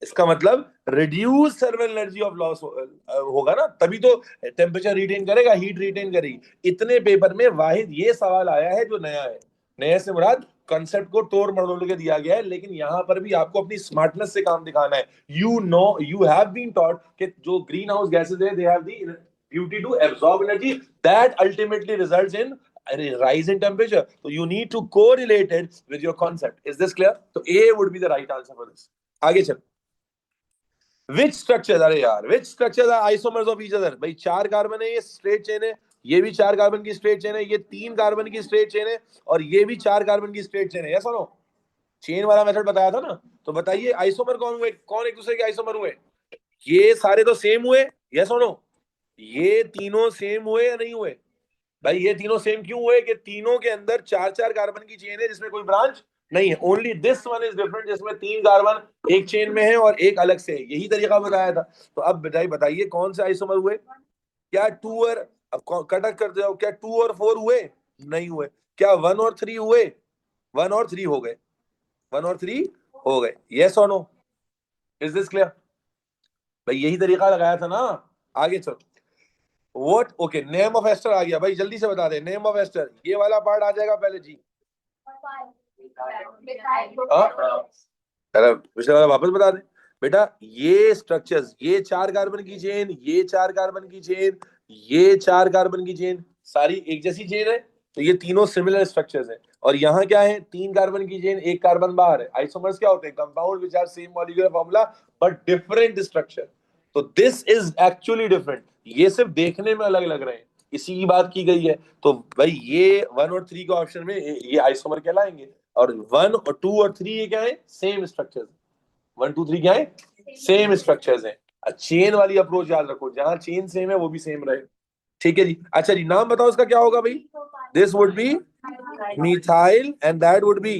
इसका मतलब reduce thermal energy of loss होगा ना, तभी तो टेम्परेचर रिटेन करेगा, हीट रिटेन करेगी। इतने पेपर में वाहिद ये सवाल आया है जो नया है। नए से मुराद कंसेप्ट को तोड़ मरोड़ के दिया गया है, लेकिन यहां पर भी आपको अपनी स्मार्टनेस से काम दिखाना है। यू हैव बीन टॉट कि जो ग्रीन हाउस गैसेज है they have the duty to absorb energy that ultimately results in rise in temperature. So you need to correlate it with your concept. Is this clear? So A would be the right answer for this. आगे चल। विच स्ट्रक्चर, अरे यार which structure are isomers of each other. भाई 4 कार्बन है, ये स्ट्रेट चेन है, ये भी 4 कार्बन की स्ट्रेट चेन है, ये 3 कार्बन की स्ट्रेट चेन है, और ये भी 4 कार्बन की स्ट्रेट चेन है। यस और नो? चेन वाला मेथड बताया था ना। तो बताइए आइसोमर कौन हुए, कौन एक दूसरे के आइसोमर हुए? ये सारे तो सेम हुए। यस और नो? ये तीनों सेम हुए या नहीं हुए? भाई ये तीनों सेम क्यों हुए? कि तीनों के अंदर 4 4 कार्बन की चेन है जिसमें कोई ब्रांच नहीं है। Only this one is different, जिसमें 3 कार्बन एक चेन में है और एक अलग से है। यही तरीका बताया था। तो अब बताइए कौन से आइसोमर हुए? क्या 2 और, अब कटक कर जाओ, क्या 2 और 4 हुए? नहीं हुए। क्या 1 और 3 हुए? 1 और 3 हो गए, 1 और 3 हो गए। यस और नो? Is this clear? भाई यही तरीका लगाया था ना। आगे चलो। What, okay, name of ester आ गया भाई, जल्दी से बता दे। नेम ऑफ एस्टर, ये वाला पार्ट आ जाएगा पहले जी। अरे पिछले वाला वापस बता दे बेटा। ये स्ट्रक्चर्स, ये 4 कार्बन की चेन, ये 4 कार्बन की चेन, ये 4 कार्बन की चेन, सारी एक जैसी चेन है। तो ये तीनों सिमिलर स्ट्रक्चर्स हैं। और यहाँ क्या है? 3 कार्बन की चेन, एक कार्बन बाहर है। आइसोमर्स क्या होते हैं? Compound which are same molecular formula but different structure. तो दिस इज एक्चुअली डिफरेंट। ये सिर्फ देखने में अलग लग रहे हैं, इसी की बात की गई है। तो भाई ये 1 और 3 के ऑप्शन में ये आइसोमर कहलाएंगे, और 1 और 2 और 3 ये क्या है? Same structures. 1 2 3 क्या है? सेम स्ट्रक्चर्स हैं। चेन वाली अप्रोच याद रखो, जहां चेन सेम है वो भी सेम रहे। ठीक है जी। अच्छा जी, नाम बताओ इसका क्या होगा भाई? This would be methyl and that would be,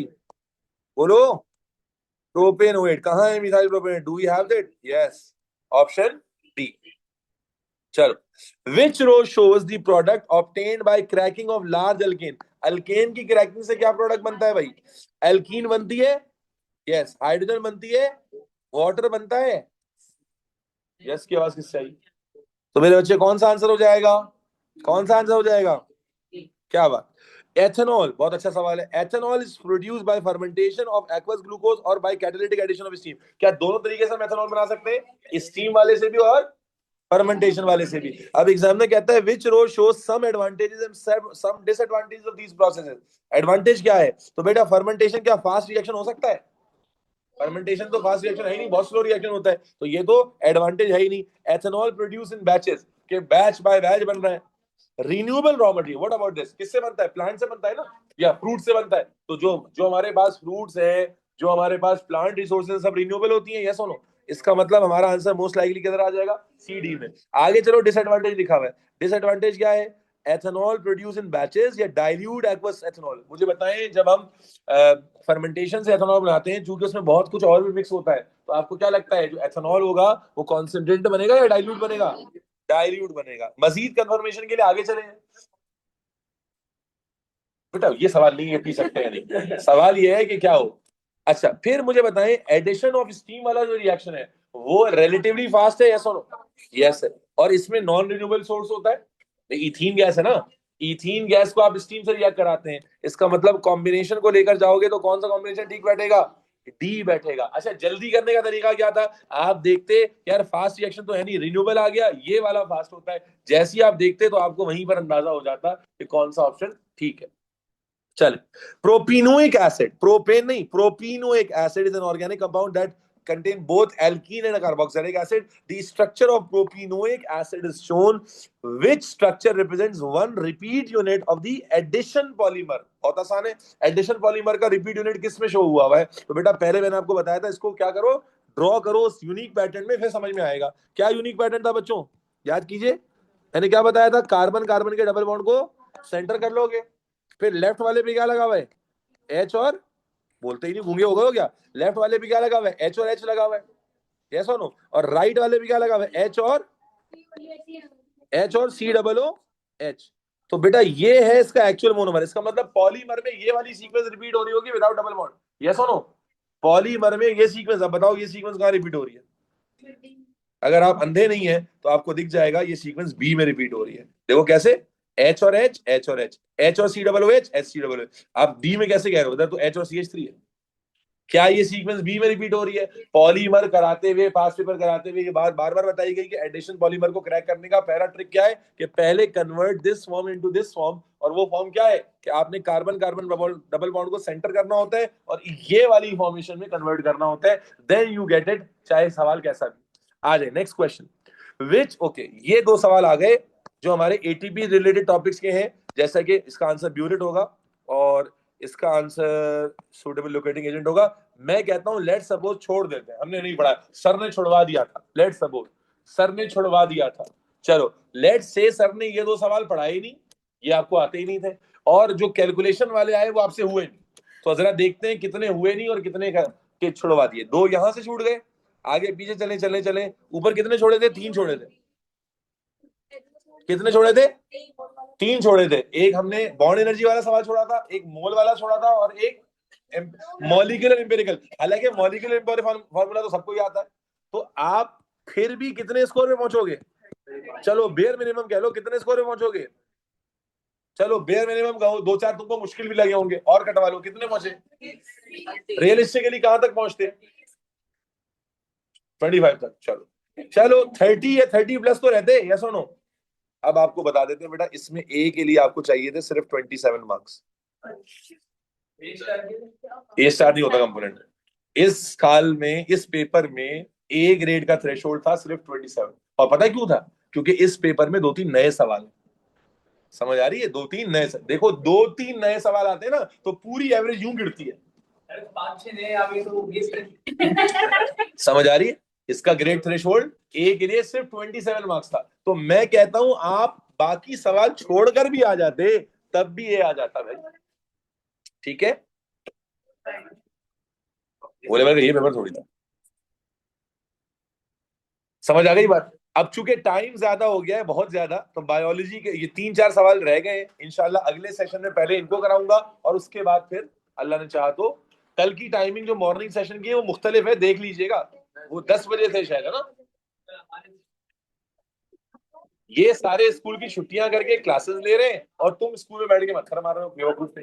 बोलो, प्रोपेनोएट। कहां है methyl propanoate? Do you have that? Yes, option D. चलो which row shows the product obtained by cracking of large alkane. Alkane की क्रैकिंग से क्या प्रोडक्ट बनता है भाई? एल्कीन बनती है, यस। हाइड्रोजन बनती है, वाटर बनता है, यस की आवाज किससे आई? तो मेरे बच्चे कौन सा आंसर हो जाएगा? कौन सा आंसर हो जाएगा? क्या बात। एथेनॉल, बहुत अच्छा सवाल है। Ethanol is produced by fermentation of aqueous glucose और by catalytic addition of steam. क्या दोनों तरीके से हम एथेनॉल बना सकते हैं? स्टीम वाले से भी और फर्मेंटेशन वाले से भी। अब एग्जामिनर कहता है which row shows some advantages and some disadvantages of these processes. Advantage क्या है? तो बेटा फर्मेंटेशन क्या फास्ट रिएक्शन हो सकता है? फर्मेंटेशन तो फास्ट रिएक्शन है ही नहीं, बहुत स्लो रिएक्शन होता है, तो ये तो एडवांटेज है ही नहीं। एथेनॉल प्रोड्यूस इन बैचेस, के बैच बाय बैच बन रहा है। Renewable raw material, what about this? किससे बनता है? प्लांट से बनता है ना, या फ्रूट से बनता है? तो जो जो हमारे पास फ्रूट्स है, जो हमारे पास प्लांट रिसोर्सेज सब रिन्यूएबल होती है, यस और नो? इसका मतलब हमारा आंसर मोस्ट लाइकली किधर आ जाएगा? सी डी में। आगे चलो, डिसएडवांटेज लिखा हुआ है। डिसएडवांटेज क्या है? एथेनॉल प्रोड्यूस इन बैचेस या डाइल्यूट एक्वस एथेनॉल। मुझे बताएं, जब हम फर्मेंटेशन से एथेनॉल बनाते हैं, चूंकि उसमें बहुत कुछ और भी मिक्स होता है, तो आपको क्या लगता है जो एथेनॉल होगा वो कॉन्सेंट्रेट बनेगा या डाइल्यूट बनेगा? डाइल्यूट बनेगा। मजीद कंफर्मेशन के लिए आगे चले। बेटा ये सवाल नहीं है, पी सकते हैं नहीं, सवाल ये है कि क्या हो। अच्छा, फिर मुझे बताएं, एडिशन ऑफ स्टीम वाला जो रिएक्शन है वो रिलेटिवली फास्ट है, यस और नो? यस है। और इसमें नॉन रिन्यूएबल सोर्स होता है, इथीन गैस है ना। इथीन गैस को आप स्टीम से रिएक्ट कराते हैं, इसका मतलब कॉम्बिनेशन को लेकर जाओगे तो कौन सा कॉम्बिनेशन ठीक बैठेगा? डी बैठेगा। अच्छा, जल्दी करने का तरीका क्या था? आप देखते यार फास्ट रिएक्शन तो है नहीं, रिन्यूएबल आ गया, ये वाला फास्ट होता है। जैसे ही आप देखते तो आपको वहीं पर अंदाजा हो जाता कि कौन सा ऑप्शन ठीक है। चले, प्रोपिनोइक एसिड, प्रोपेन नहीं, propanoic acid is an organic compound that contain both alkene and a carboxylic acid. The structure of propenoic acid is shown, which structure represents one repeat unit of the addition polymer. बहुत आसान है, एडिशन पॉलीमर का रिपीट यूनिट किस में शो हुआ है? तो बेटा पहले मैंने आपको बताया था, इसको क्या करो, ड्रॉ करो उस यूनिक पैटर्न में, फिर समझ में आएगा। क्या यूनिक पैटर्न था बच्चों? याद कीजिए, मैंने क्या बताया था? कार्बन कार्बन के डबल बॉन्ड को सेंटर कर लोगे, फिर लेफ्ट वाले पे क्या लगा हुआ है? एच और, बोलते ही नहीं, गूंगे हो गए हो क्या? लेफ्ट वाले पे क्या लगा हुआ है? एच और एच लगा हुआ है, यस और नो? और राइट वाले पे क्या लगा हुआ है? एच और सी डबल ओ एच। तो बेटा ये है इसका एक्चुअल मोनोमर। इसका मतलब पॉलीमर में ये वाली सीक्वेंस रिपीट हो रही होगी विदाउट डबल बॉन्ड, यस और नो? पॉलीमर में ये सीक्वेंस, अब बताओ ये सीक्वेंस कहां रिपीट हो रही है? अगर आप अंधे नहीं है तो आपको दिख जाएगा ये सीक्वेंस बी में रिपीट हो रही है। देखो कैसे, एच और एच, एच और एच, एच और C double O H, H C double O H. आप डी में कैसे कह रहे हो? उधर तो एच और सी एच थ्री है। क्या ये सीक्वेंस बी में रिपीट हो रही है? पॉलीमर कराते हुए, पास्ट पेपर कराते हुए ये बात बार बार बताई गई कि एडिशन पॉलीमर को क्रैक करने का पहला ट्रिक क्या है कि पहले convert this form into this form. और वो फॉर्म क्या है कि आपने कार्बन कार्बन डबल बॉन्ड को सेंटर करना होता है और ये वाली फॉर्मेशन में कन्वर्ट करना होता है, देन यू गेट इट, चाहे सवाल कैसा भी आ जाए। नेक्स्ट क्वेश्चन, विच, ओके, ये दो सवाल आ गए जो हमारे एटीपी रिलेटेड टॉपिक्स के हैं, जैसा कि इसका आंसर ब्यूरेट होगा और इसका आंसर सुटेबल लोकेटिंग एजेंट होगा। मैं कहता हूं लेट सपोज छोड़ देते हैं, हमने नहीं पढ़ा, सर ने छुड़वा दिया था, लेट सपोज सर ने छुड़वा दिया था। चलो लेट से सर ने ये दो सवाल पढ़ाए ही नहीं, ये आपको आते ही नहीं थे, और जो कैलकुलेशन वाले आए वो आपसे हुए नहीं। तो जरा देखते हैं कितने हुए नहीं और कितने के छुड़वा दिए। दो यहां से छूट गए, आगे पीछे चले चले चले, ऊपर कितने छोड़े थे? तीन छोड़े थे। कितने छोड़े थे? तीन छोड़े थे। एक हमने बॉन्ड एनर्जी वाला सवाल छोड़ा था, एक मोल वाला छोड़ा था, और एक मॉलिक्यूलर एम्पिरिकल। हालांकि मॉलिक्यूलर फॉर्मूला तो सबको ही आता है। तो आप फिर भी कितने स्कोर में पहुंचोगे? चलो बेयर मिनिमम कह लो, कितने स्कोर में पहुंचोगे? चलो बेयर मिनिमम कहो, दो चार तुमको मुश्किल भी लगे होंगे, और कटवा लो, कितने पहुंचे? रियलिस्टिकली कहां तक पहुंचते? 25 तक। चलो चलो 30 या 30 प्लस तो रहते, यस और नो? अब आपको बता देते हैं बेटा, इसमें ए के लिए आपको चाहिए थे सिर्फ 27 मार्क्स। ए स्टार नहीं होता कंपोनेंट। इस साल में, इस पेपर में ए ग्रेड का थ्रेशोल्ड था सिर्फ 27। और पता है क्यों था? क्योंकि इस पेपर में दो तीन नए सवाल, समझ आ रही है? दो तीन नए, देखो दो तीन नए सवाल आते हैं ना तो पूरी एवरेज यूं गिरती है। पांच छह नए आ गए तो समझ आ रही है? इसका ग्रेड थ्रेशोल्ड ए के लिए सिर्फ 27 मार्क्स था। तो मैं कहता हूं आप बाकी सवाल छोड़कर भी आ जाते, तब भी ए आ जाता भाई। ठीक है, बोले मेरे ये पेपर थोड़ी था। समझ आ गई बात? अब चूंकि टाइम ज्यादा हो गया है, बहुत ज्यादा, तो बायोलॉजी के ये 3-4 सवाल रह गए हैं। इंशाल्लाह अगले सेशन में पहले इनको कराऊंगा और उसके बाद फिर अल्लाह ने चाहा तो कल की टाइमिंग जो मॉर्निंग सेशन की है वो मुख्तलिफ है, देख लीजिएगा। वो 10 बजे से शायद, है ना? ये सारे स्कूल की छुट्टियां करके क्लासेस ले रहे हैं और तुम स्कूल में बैठ के मत्थर मार रहे हो बेवकूफ।